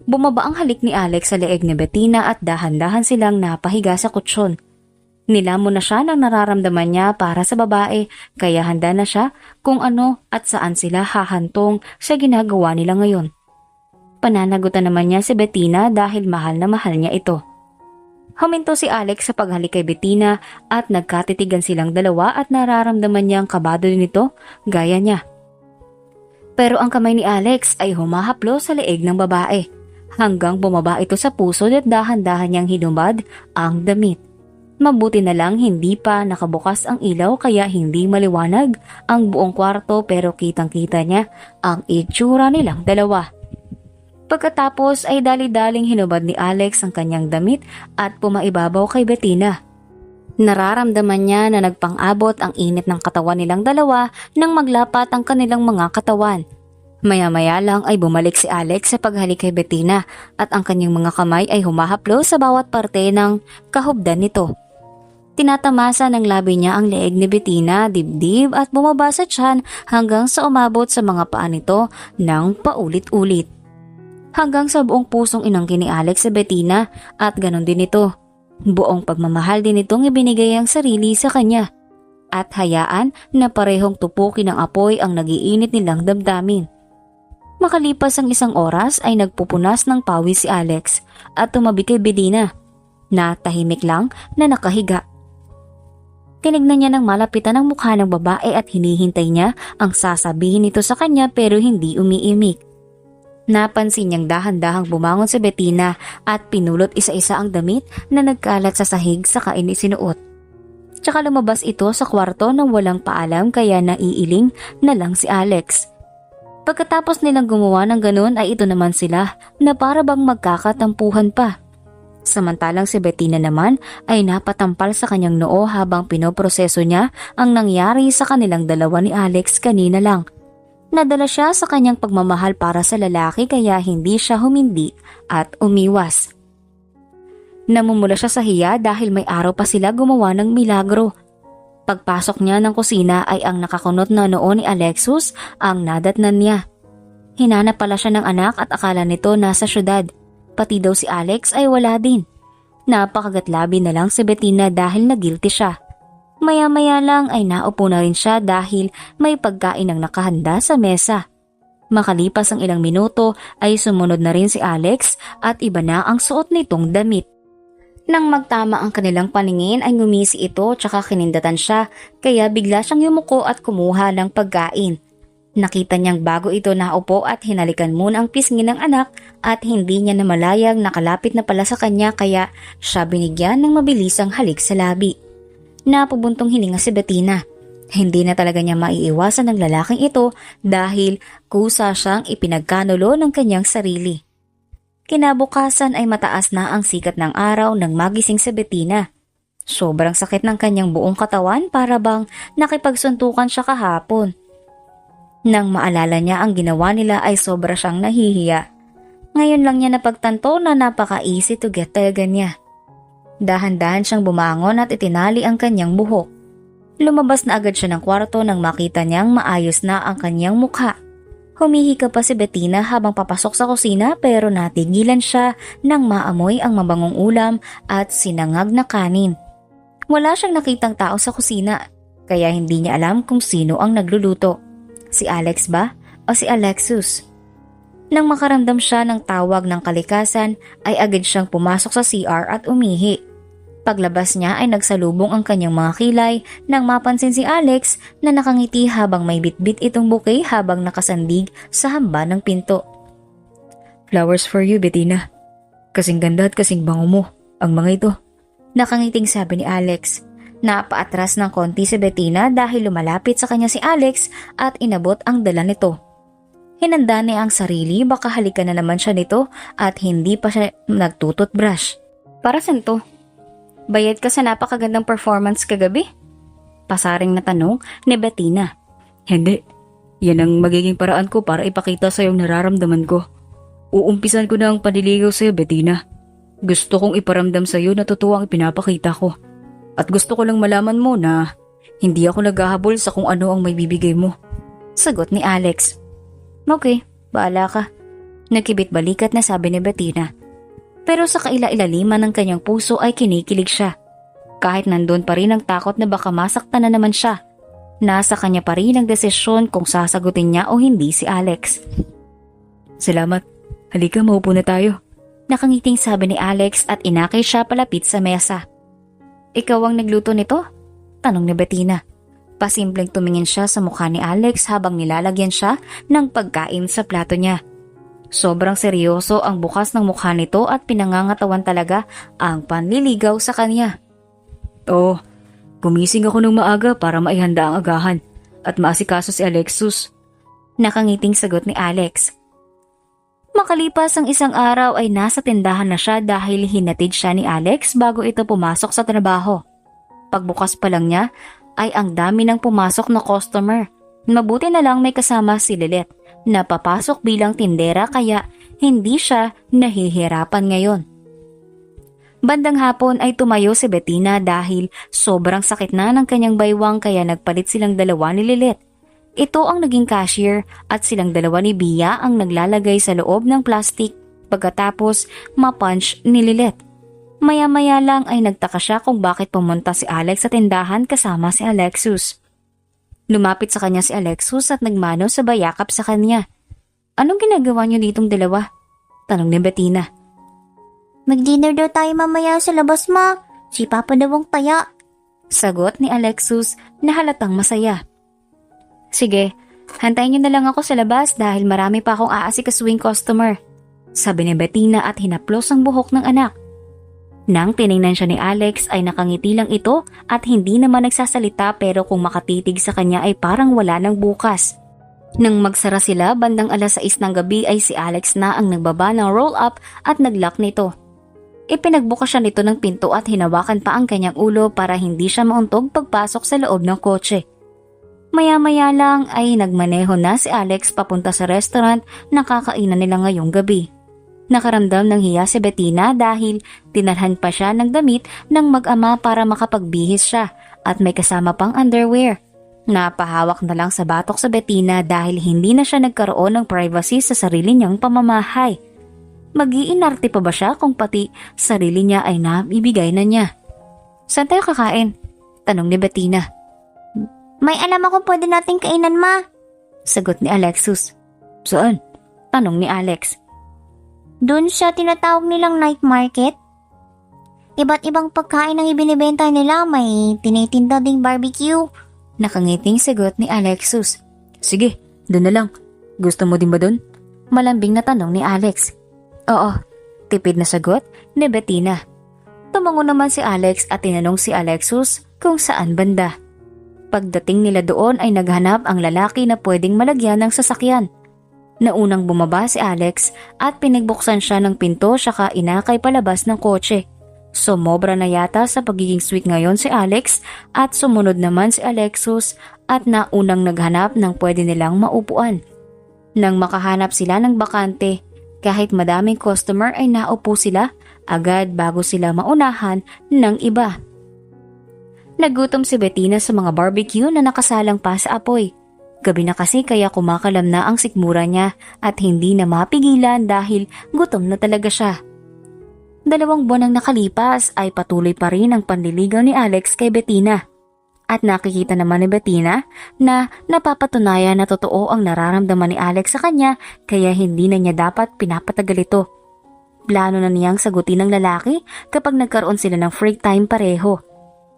Bumaba ang halik ni Alex sa leeg ni Bettina at dahan-dahan silang napahiga sa kutsyon. Nilamon na siya ng nararamdaman niya para sa babae kaya handa na siya kung ano at saan sila hahantong sa ginagawa nila ngayon. Pananagutan naman niya si Bettina dahil mahal na mahal niya ito. Huminto si Alex sa paghalik kay Bettina at nagkatitigan silang dalawa at nararamdaman niyang kabado din ito gaya niya. Pero ang kamay ni Alex ay humahaplo sa leeg ng babae hanggang bumaba ito sa puso at dahan-dahan niyang hinumad ang damit. Mabuti na lang hindi pa nakabukas ang ilaw kaya hindi maliwanag ang buong kwarto pero kitang-kita niya ang itsura nilang dalawa. Pagkatapos ay dali-daling hinubad ni Alex ang kanyang damit at pumaibabaw kay Bettina. Nararamdaman niya na nagpang-abot ang init ng katawan nilang dalawa nang maglapat ang kanilang mga katawan. Maya-maya lang ay bumalik si Alex sa paghalik kay Bettina at ang kanyang mga kamay ay humahaplo sa bawat parte ng kahubdan nito. Tinatamasa ng labi niya ang leeg ni Bettina, dibdib at bumaba sa tiyan hanggang sa umabot sa mga paa nito ng paulit-ulit. Hanggang sa buong pusong inangkin ni Alex sa Bettina at ganon din ito. Buong pagmamahal din itong ibinigay ang sarili sa kanya. At hayaan na parehong tupukin ng apoy ang nagiinit nilang damdamin. Makalipas ang 1 oras ay nagpupunas ng pawis si Alex at tumabi kay Bettina na tahimik lang na nakahiga. Tinignan niya ng malapitan ang mukha ng babae at hinihintay niya ang sasabihin nito sa kanya pero hindi umiimik. Napansin niyang dahan-dahang bumangon si Bettina at pinulot isa-isa ang damit na nagkalat sa sahig saka inisinuot. Tsaka lumabas ito sa kwarto nang walang paalam kaya naiiling na lang si Alex. Pagkatapos nilang gumawa ng ganun ay ito naman sila na para bang magkakatampuhan pa. Samantalang si Bettina naman ay napatampal sa kanyang noo habang pinoproseso niya ang nangyari sa kanilang dalawa ni Alex kanina lang. Nadala siya sa kanyang pagmamahal para sa lalaki kaya hindi siya humindi at umiwas. Namumula siya sa hiya dahil may araw pa sila gumawa ng milagro. Pagpasok niya ng kusina ay ang nakakunot na noo ni Alexus ang nadatnan niya. Hinanap pala siya ng anak at akala nito nasa syudad. Pati daw si Alex ay wala din. Napakagatlabi na lang si Bettina dahil nagilty siya. Maya-maya lang ay naupo na rin siya dahil may pagkain ang nakahanda sa mesa. Makalipas ang ilang minuto ay sumunod na rin si Alex at iba na ang suot nitong damit. Nang magtama ang kanilang paningin ay ngumisi ito tsaka kinindatan siya kaya bigla siyang yumuko at kumuha ng pagkain. Nakita niyang bago ito naupo at hinalikan muna ang pisngi ng anak at hindi niya namalayang nakalapit na pala sa kanya kaya siya binigyan ng mabilisang halik sa labi. Napubuntong hininga si Bettina. Hindi na talaga niya maiiwasan ng lalaking ito dahil kusa siyang ipinagkanulo ng kanyang sarili. Kinabukasan ay mataas na ang sikat ng araw nang magising si Bettina. Sobrang sakit ng kanyang buong katawan para bang nakipagsuntukan siya kahapon. Nang maalala niya ang ginawa nila ay sobra siyang nahihiya. Ngayon lang niya napagtanto na napaka-easy to get talaga niya. Dahan-dahan siyang bumangon at itinali ang kanyang buhok. Lumabas na agad siya ng kwarto nang makita niyang maayos na ang kanyang mukha. Humihika pa si Bettina habang papasok sa kusina pero natigilan siya nang maamoy ang mabangong ulam at sinangag na kanin. Wala siyang nakitang tao sa kusina kaya hindi niya alam kung sino ang nagluluto. Si Alex ba o si Alexus? Nang makaramdam siya ng tawag ng kalikasan ay agad siyang pumasok sa CR at umihi. Paglabas niya ay nagsalubong ang kanyang mga kilay nang mapansin si Alex na nakangiti habang may bitbit itong bouquet habang nakasandig sa hamba ng pinto. Flowers for you, Bettina. Kasing ganda at kasing bango mo, ang mga ito. Nakangiting sabi ni Alex. Napaatras ng konti si Bettina dahil lumalapit sa kanya si Alex at inabot ang dala nito. Hinanda niya ang sarili baka halikan na naman siya nito at hindi pa siya nagtututbrush. Para saan to? Bayad ka sa napakagandang performance kagabi? Pasaring na tanong ni Bettina. Hindi. Yan ang magiging paraan ko para ipakita sa'yo ang nararamdaman ko. Uumpisan ko na ang panliligaw sa'yo, Bettina. Gusto kong iparamdam sa'yo na totoo ang pinapakita ko. At gusto ko lang malaman mo na hindi ako naghahabol sa kung ano ang may bibigay mo. Sagot ni Alex. Okay, baala ka. Nagkibit balikat na sabi ni Bettina. Pero sa kaila-ilaliman ng kanyang puso ay kinikilig siya. Kahit nandun pa rin ang takot na baka masaktan na naman siya. Nasa kanya pa rin ang desisyon kung sasagutin niya o hindi si Alex. Salamat. Halika, maupo na tayo. Nakangiting sabi ni Alex at inakay siya palapit sa mesa. Ikaw ang nagluto nito? Tanong ni Bettina. Pasimpleng tumingin siya sa mukha ni Alex habang nilalagyan siya ng pagkain sa plato niya. Sobrang seryoso ang bukas ng mukha nito at pinangangatawan talaga ang panliligaw sa kanya. Oo, gumising ako ng maaga para maihanda ang agahan at maasikaso si Alexus. Nakangiting sagot ni Alex. Makalipas ang isang araw ay nasa tindahan na siya dahil hinatid siya ni Alex bago ito pumasok sa trabaho. Pagbukas pa lang niya ay ang dami ng pumasok na customer. Mabuti na lang may kasama si Lilet na papasok bilang tindera kaya hindi siya nahihirapan ngayon. Bandang hapon ay tumayo si Bettina dahil sobrang sakit na ng kanyang baywang kaya nagpalit silang dalawa ni Lilet. Ito ang naging cashier at silang dalawa ni Bia ang naglalagay sa loob ng plastic pagkatapos mapunch ni Lilet. Maya-maya lang ay nagtaka siya kung bakit pumunta si Alex sa tindahan kasama si Alexus. Lumapit sa kanya si Alexus at nagmano sa bayakap sa kanya. Anong ginagawa niyo ditong dalawa? Tanong ni Bettina. Mag-dinner daw tayo mamaya sa labas, ma. Si Papa daw ang taya. Sagot ni Alexus na halatang masaya. Sige, hantayin niyo na lang ako sa labas dahil marami pa akong aasikasuing customer. Sabi ni Bettina at hinaplos ang buhok ng anak. Nang tiningnan siya ni Alex ay nakangiti lang ito at hindi naman nagsasalita pero kung makatitig sa kanya ay parang wala nang bukas. Nang magsara sila bandang 6:00 ng gabi ay si Alex na ang nagbaba ng roll-up at naglock nito. Ipinagbukas siya nito ng pinto at hinawakan pa ang kanyang ulo para hindi siya mauntog pagpasok sa loob ng kotse. Maya-maya lang ay nagmaneho na si Alex papunta sa restaurant na kakainan nila ngayong gabi. Nakaramdam ng hiya si Bettina dahil tinalhan pa siya ng damit ng mag-ama para makapagbihis siya at may kasama pang underwear. Napahawak na lang sa batok sa Bettina dahil hindi na siya nagkaroon ng privacy sa sarili niyang pamamahay. Mag-iinarte pa ba siya kung pati sarili niya ay naibigay na niya? Saan tayo kakain? Tanong ni Bettina. May alam akong pwede nating kainan, ma. Sagot ni Alexus. Saan? Tanong ni Alex. Doon sa tinatawag nilang night market. Iba't ibang pagkain ang ibinibenta nila, may tinitinda ding barbecue. Nakangiting sagot ni Alexus. Sige, doon na lang. Gusto mo din ba doon? Malambing na tanong ni Alex. Oo, tipid na sagot ni Bettina. Tumango naman si Alex at tinanong si Alexus kung saan banda. Pagdating nila doon ay naghanap ang lalaki na pwedeng malagyan ng sasakyan. Naunang bumaba si Alex at pinagbuksan siya ng pinto saka inakay palabas ng kotse. Sumobra na yata sa pagiging sweet ngayon si Alex at sumunod naman si Alexus at naunang naghanap ng pwede nilang maupuan. Nang makahanap sila ng bakante, kahit madaming customer ay naupo sila agad bago sila maunahan ng iba. Nagutom si Bettina sa mga barbecue na nakasalang pa sa apoy. Gabi na kasi kaya kumakalam na ang sikmura niya at hindi na mapigilan dahil gutom na talaga siya. 2 buwan ang nakalipas ay patuloy pa rin ang panliligaw ni Alex kay Bettina. At nakikita naman ni Bettina na napapatunayan na totoo ang nararamdaman ni Alex sa kanya kaya hindi na niya dapat pinapatagal ito. Plano na niyang sagutin ng lalaki kapag nagkaroon sila ng free time pareho.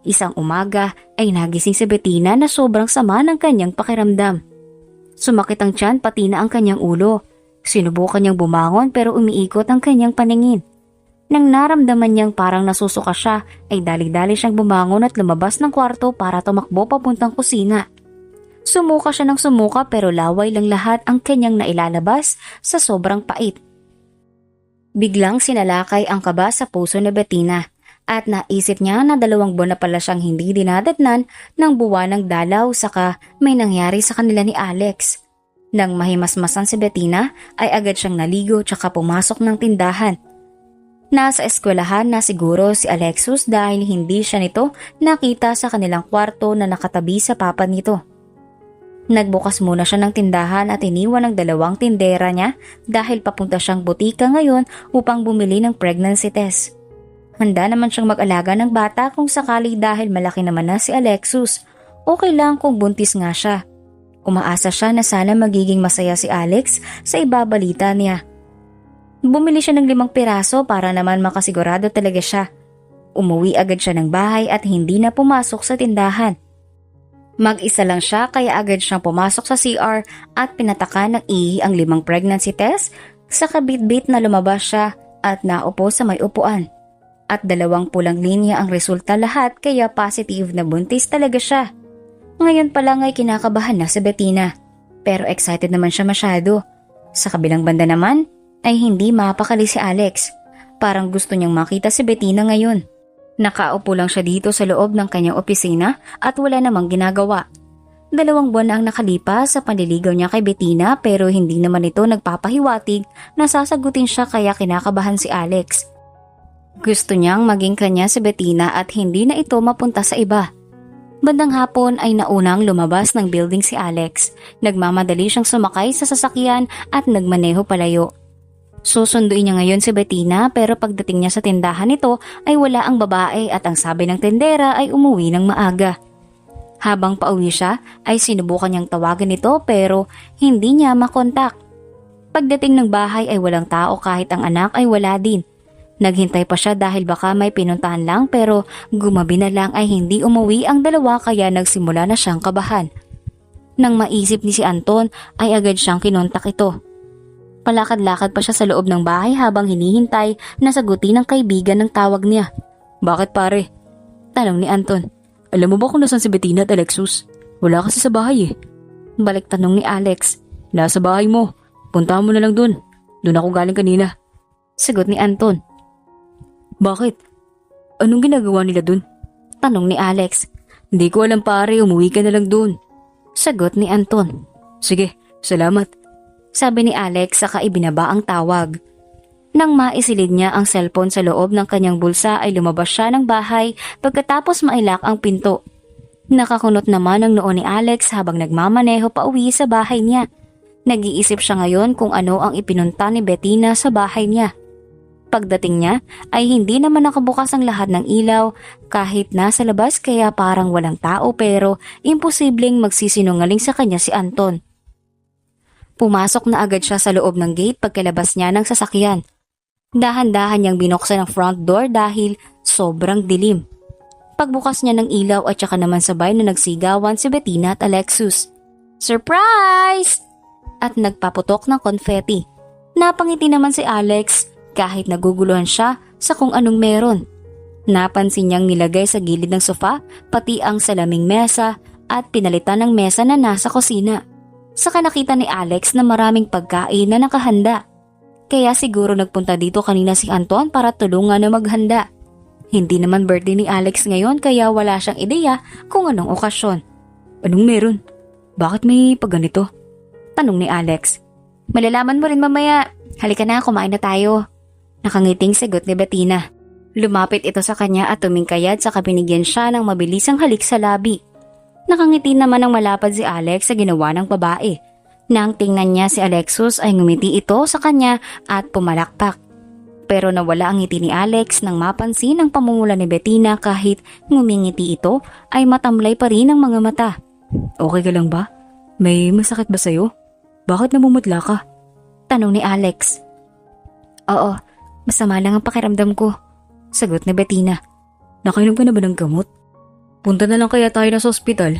Isang umaga ay nagising si Bettina na sobrang sama ng kanyang pakiramdam. Sumakit ang tiyan pati na ang kanyang ulo. Sinubukan niyang bumangon pero umiikot ang kanyang paningin. Nang naramdaman niyang parang nasusuka siya ay dali-dali siyang bumangon at lumabas ng kwarto para tumakbo papuntang kusina. Sumuka siya ng sumuka pero laway lang lahat ang kanyang nailalabas sa sobrang pait. Biglang sinalakay ang kaba sa puso ni Bettina. At naisip niya na 2 buwan na pala siyang hindi dinadatnan ng buwanang dalaw saka may nangyari sa kanila ni Alex. Nang mahimasmasan si Bettina ay agad siyang naligo tsaka pumasok ng tindahan. Nasa eskwelahan na siguro si Alexus dahil hindi siya nito nakita sa kanilang kwarto na nakatabi sa papa nito. Nagbukas muna siya ng tindahan at iniwan ng 2 tindera niya dahil papunta siyang butika ngayon upang bumili ng pregnancy test. Handa naman siyang mag-alaga ng bata kung sakali dahil malaki naman na si Alexus. Okay lang kung buntis nga siya. Umaasa siya na sana magiging masaya si Alex sa ibabalita niya. Bumili siya ng 5 piraso para naman makasigurado talaga siya. Umuwi agad siya ng bahay at hindi na pumasok sa tindahan. Mag-isa lang siya kaya agad siyang pumasok sa CR at pinataka ng ihi ang 5 pregnancy test sa kabit-bit na lumabas siya at naupo sa may upuan. At 2 pulang linya ang resulta lahat kaya positive na buntis talaga siya. Ngayon pa lang ay kinakabahan na si Bettina. Pero excited naman siya masyado. Sa kabilang banda naman ay hindi mapakali si Alex. Parang gusto niyang makita si Bettina ngayon. Nakaupo lang siya dito sa loob ng kanyang opisina at wala namang ginagawa. 2 buwan na ang nakalipas sa panliligaw niya kay Bettina pero hindi naman ito nagpapahiwatig na sasagutin siya kaya kinakabahan si Alex. Gusto niyang maging kanya si Bettina at hindi na ito mapunta sa iba. Bandang hapon ay naunang lumabas ng building si Alex. Nagmamadali siyang sumakay sa sasakyan at nagmaneho palayo. Susunduin niya ngayon si Bettina pero pagdating niya sa tindahan nito ay wala ang babae at ang sabi ng tendera ay umuwi ng maaga. Habang pauwi siya ay sinubukan niyang tawagan ito pero hindi niya makontak. Pagdating ng bahay ay walang tao kahit ang anak ay wala din. Naghintay pa siya dahil baka may pinuntahan lang pero gumabi na lang ay hindi umuwi ang 2 kaya nagsimula na siyang kabahan. Nang maisip ni si Anton ay agad siyang kinontak ito. Palakad-lakad pa siya sa loob ng bahay habang hinihintay na sagutin ng kaibigan ng tawag niya. Bakit pare? Tanong ni Anton. Alam mo ba kung nasan si Bettina at Alexus? Wala kasi sa bahay eh. Balik tanong ni Alex. Nasa bahay mo. Puntahan mo na lang dun. Doon ako galing kanina. Sagot ni Anton. Bakit? Anong ginagawa nila dun? Tanong ni Alex. Hindi ko alam pare, umuwi ka na lang dun. Sagot ni Anton. Sige, salamat. Sabi ni Alex saka ibinaba ang tawag. Nang maisilid niya ang cellphone sa loob ng kanyang bulsa ay lumabas siya ng bahay pagkatapos mailak ang pinto. Nakakunot naman ang noo ni Alex habang nagmamaneho pa uwi sa bahay niya. Nag-iisip siya ngayon kung ano ang ipinunta ni Bettina sa bahay niya. Pagdating niya ay hindi naman nakabukas ang lahat ng ilaw kahit nasa labas kaya parang walang tao pero imposibleng magsisinungaling sa kanya si Anton. Pumasok na agad siya sa loob ng gate pagkalabas niya ng sasakyan. Dahan-dahan niyang binuksan ang front door dahil sobrang dilim. Pagbukas niya ng ilaw at saka naman sabay na nagsigawan si Bettina at Alexus. Surprise! At nagpaputok ng confetti. Napangiti naman si Alex kahit naguguluhan siya sa kung anong meron. Napansin niyang nilagay sa gilid ng sofa pati ang salaming mesa at pinalitan ng mesa na nasa kusina. Saka nakita ni Alex na maraming pagkain na nakahanda. Kaya siguro nagpunta dito kanina si Anton para tulungan na maghanda. Hindi naman birthday ni Alex ngayon kaya wala siyang ideya kung anong okasyon. Anong meron? Bakit may pagganito? Tanong ni Alex. Malalaman mo rin mamaya. Halika na, kumain na tayo. Nakangiting sagot ni Bettina. Lumapit ito sa kanya at tumingkayad saka binigyan siya ng mabilisang halik sa labi. Nakangiti naman ng malapad si Alex sa ginawa ng babae. Nang tingnan niya si Alexus ay ngumiti ito sa kanya at pumalakpak. Pero nawala ang ngiti ni Alex nang mapansin ang pamumula ni Bettina kahit ngumingiti ito ay matamlay pa rin ang mga mata. Okay ka lang ba? May masakit ba sa'yo? Bakit namumutla ka? Tanong ni Alex. Oo, masama lang ang pakiramdam ko. Sagot ni Bettina. Nakainom ka na ba ng gamot? Punta na lang kaya tayo na sa ospital?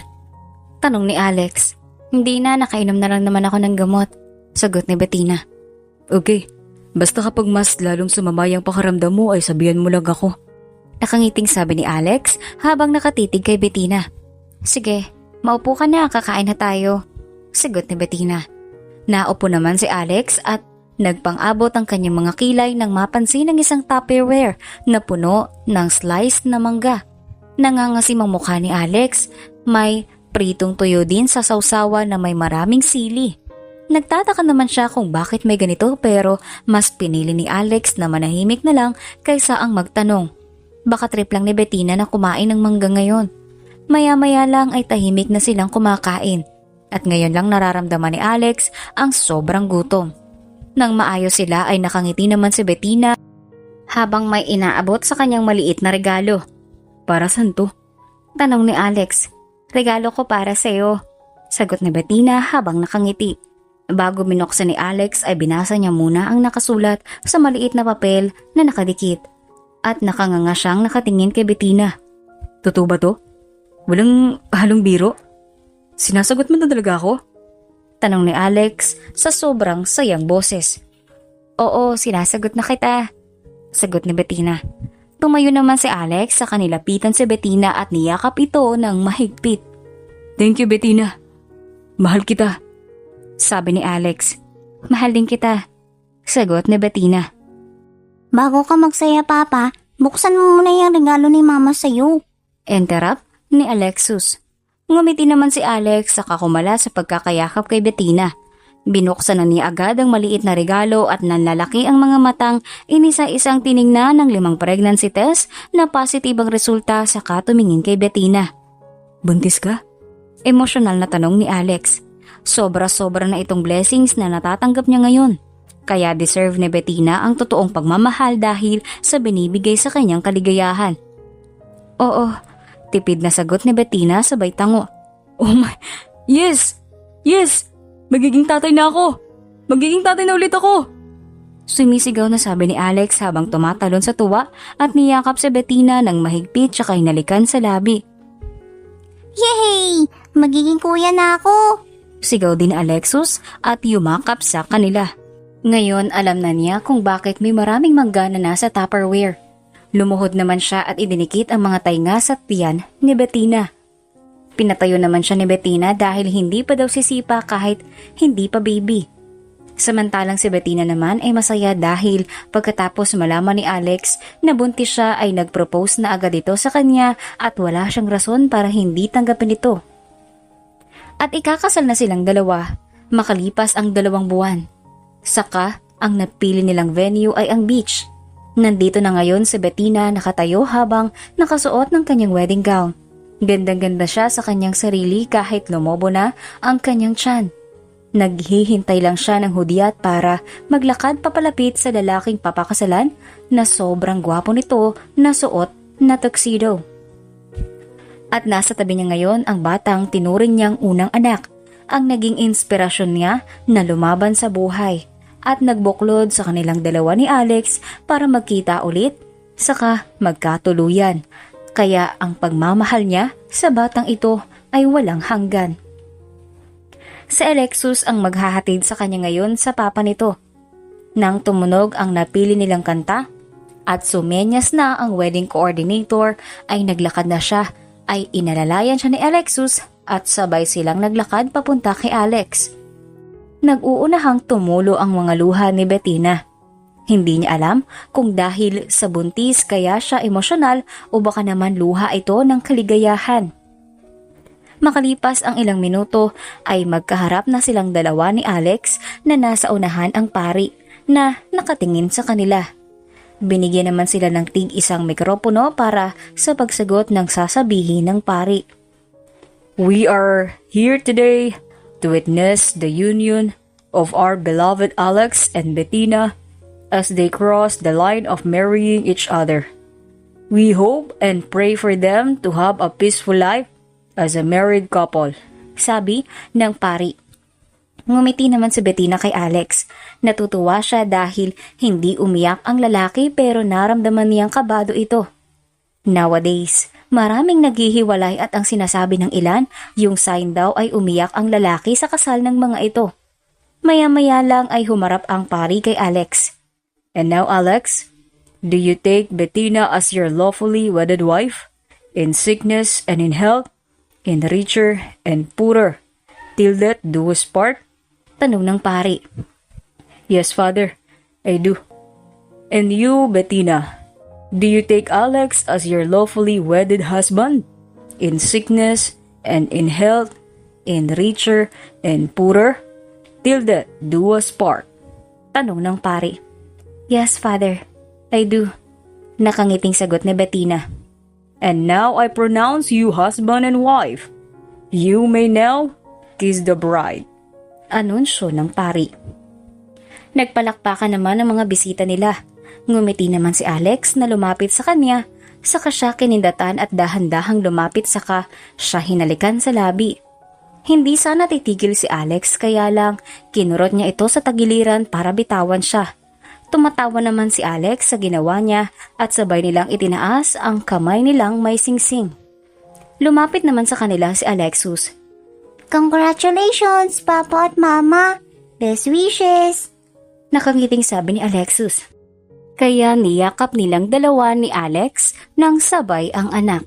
Tanong ni Alex. Hindi na, nakainom na lang naman ako ng gamot. Sagot ni Bettina. Okay, basta kapag mas lalong sumama ang pakiramdam mo ay sabihan mo lang ako. Nakangiting sabi ni Alex habang nakatitig kay Bettina. Sige, maupo ka na, kakain na tayo. Sagot ni Bettina. Naupo naman si Alex at nagpang-abot ang kanyang mga kilay nang mapansin ng isang Tupperware na puno ng slice na mangga. Nangangasim ang mukha ni Alex, may pritong tuyo din sa sausawa na may maraming sili. Nagtataka naman siya kung bakit may ganito pero mas pinili ni Alex na manahimik na lang kaysa ang magtanong. Baka trip lang ni Bettina na kumain ng mangga ngayon. Maya-maya lang ay tahimik na silang kumakain at ngayon lang nararamdaman ni Alex ang sobrang gutom. Nang maayos sila ay nakangiti naman si Bettina habang may inaabot sa kanyang maliit na regalo. Para saan to? Tanong ni Alex. Regalo ko para sa'yo. Sagot ni Bettina habang nakangiti. Bago binuksan ni Alex ay binasa niya muna ang nakasulat sa maliit na papel na nakadikit. At nakanganga siyang nakatingin kay Bettina. Totoo ba to? Walang halong biro? Sinasagot mo na talaga ako? Tanong ni Alex sa sobrang sayang boses. Oo, sinasagot na kita. Sagot ni Bettina. Tumayo naman si Alex sa kanilapitan si Bettina at niyakap ito ng mahigpit. Thank you, Bettina. Mahal kita. Sabi ni Alex. Mahal din kita. Sagot ni Bettina. Bago ka magsaya, Papa, buksan mo muna yung regalo ni Mama sa'yo. Interrupt ni Alexus. Ngumiti naman si Alex sa kakumala sa pagkakayakap kay Bettina. Binuksan na niya agad ang maliit na regalo at nanlalaki ang mga matang inisa-isang tiningnan ng 5 pregnancy test na positibang resulta sa tumingin kay Bettina. Buntis ka? Emosyonal na tanong ni Alex. Sobra-sobra na itong blessings na natatanggap niya ngayon. Kaya deserve ni Bettina ang totoong pagmamahal dahil sa binibigay sa kanyang kaligayahan. Oo, tipid na sagot ni Bettina sabay tango. Oh my, yes! Yes! Magiging tatay na ako! Magiging tatay na ulit ako! Sumisigaw na sabi ni Alex habang tumatalon sa tuwa at niyakap si Bettina ng mahigpit tsaka hinalikan sa labi. Yay! Magiging kuya na ako! Sigaw din ni Alexus at yumakap sa kanila. Ngayon alam na niya kung bakit may maraming mangga na nasa Tupperware. Lumuhod naman siya at idinikit ang mga tainga sa tiyan ni Bettina. Pinatayo naman siya ni Bettina dahil hindi pa daw sisipa kahit hindi pa baby. Samantalang si Bettina naman ay masaya dahil pagkatapos malaman ni Alex na buntis siya ay nag-propose na agad ito sa kanya at wala siyang rason para hindi tanggapin ito. At ikakasal na silang dalawa, makalipas ang 2 buwan. Saka, ang napili nilang venue ay ang beach. Nandito na ngayon si Bettina nakatayo habang nakasuot ng kanyang wedding gown. Gandang-ganda siya sa kanyang sarili kahit lumobo na ang kanyang tiyan. Naghihintay lang siya ng hudyat para maglakad papalapit sa lalaking papakasalan na sobrang gwapo nito na suot na tuxedo. At nasa tabi niya ngayon ang batang tinuring niyang unang anak, ang naging inspirasyon niya na lumaban sa buhay at nagbuklod sa kanilang dalawa ni Alex para magkita ulit, saka magkatuluyan. Kaya ang pagmamahal niya sa batang ito ay walang hanggan. Si Alexus ang maghahatid sa kanya ngayon sa papa nito. Nang tumunog ang napili nilang kanta at sumenyas na ang wedding coordinator ay naglakad na siya, ay inalalayan siya ni Alexus at sabay silang naglakad papunta kay Alex. Nag-uunahang tumulo ang mga luha ni Bettina. Hindi niya alam kung dahil sa buntis kaya siya emosyonal o baka naman luha ito ng kaligayahan. Makalipas ang ilang minuto ay magkaharap na silang dalawa ni Alex na nasa unahan ang pari na nakatingin sa kanila. Binigyan naman sila ng tig-isang mikropono para sa pagsagot ng sasabihin ng pari. We are here today to witness the union of our beloved Alex and Bettina as they cross the line of marrying each other. We hope and pray for them to have a peaceful life as a married couple. Sabi ng pari. Ngumiti naman si Bettina kay Alex. Natutuwa siya dahil hindi umiyak ang lalaki pero naramdaman niyang kabado ito. Nowadays, maraming naghihiwalay at ang sinasabi ng ilan, yung sign daw ay umiyak ang lalaki sa kasal ng mga ito. Maya-maya lang ay humarap ang pari kay Alex. And now, Alex, do you take Bettina as your lawfully wedded wife, in sickness and in health, in richer and poorer, till death do us part? Tanong ng pari. Yes, Father, I do. And you, Bettina, do you take Alex as your lawfully wedded husband, in sickness and in health, in richer and poorer, till death do us part? Tanong ng pari. Yes, Father, I do. Nakangiting sagot ni Bettina. And now I pronounce you husband and wife. You may now kiss the bride. Anunsyo ng pari. Nagpalakpakan naman ang mga bisita nila. Ngumiti naman si Alex na lumapit sa kanya, saka siya kinindatan at dahan-dahang lumapit saka siya hinalikan sa labi. Hindi sana titigil si Alex kaya lang kinurot niya ito sa tagiliran para bitawan siya. Tumatawa naman si Alex sa ginawa niya at sabay nilang itinaas ang kamay nilang may singsing. Lumapit naman sa kanila si Alexus. Congratulations, Papa at Mama! Best wishes! Nakangiting sabi ni Alexus. Kaya niyakap nilang dalawa ni Alex nang sabay ang anak.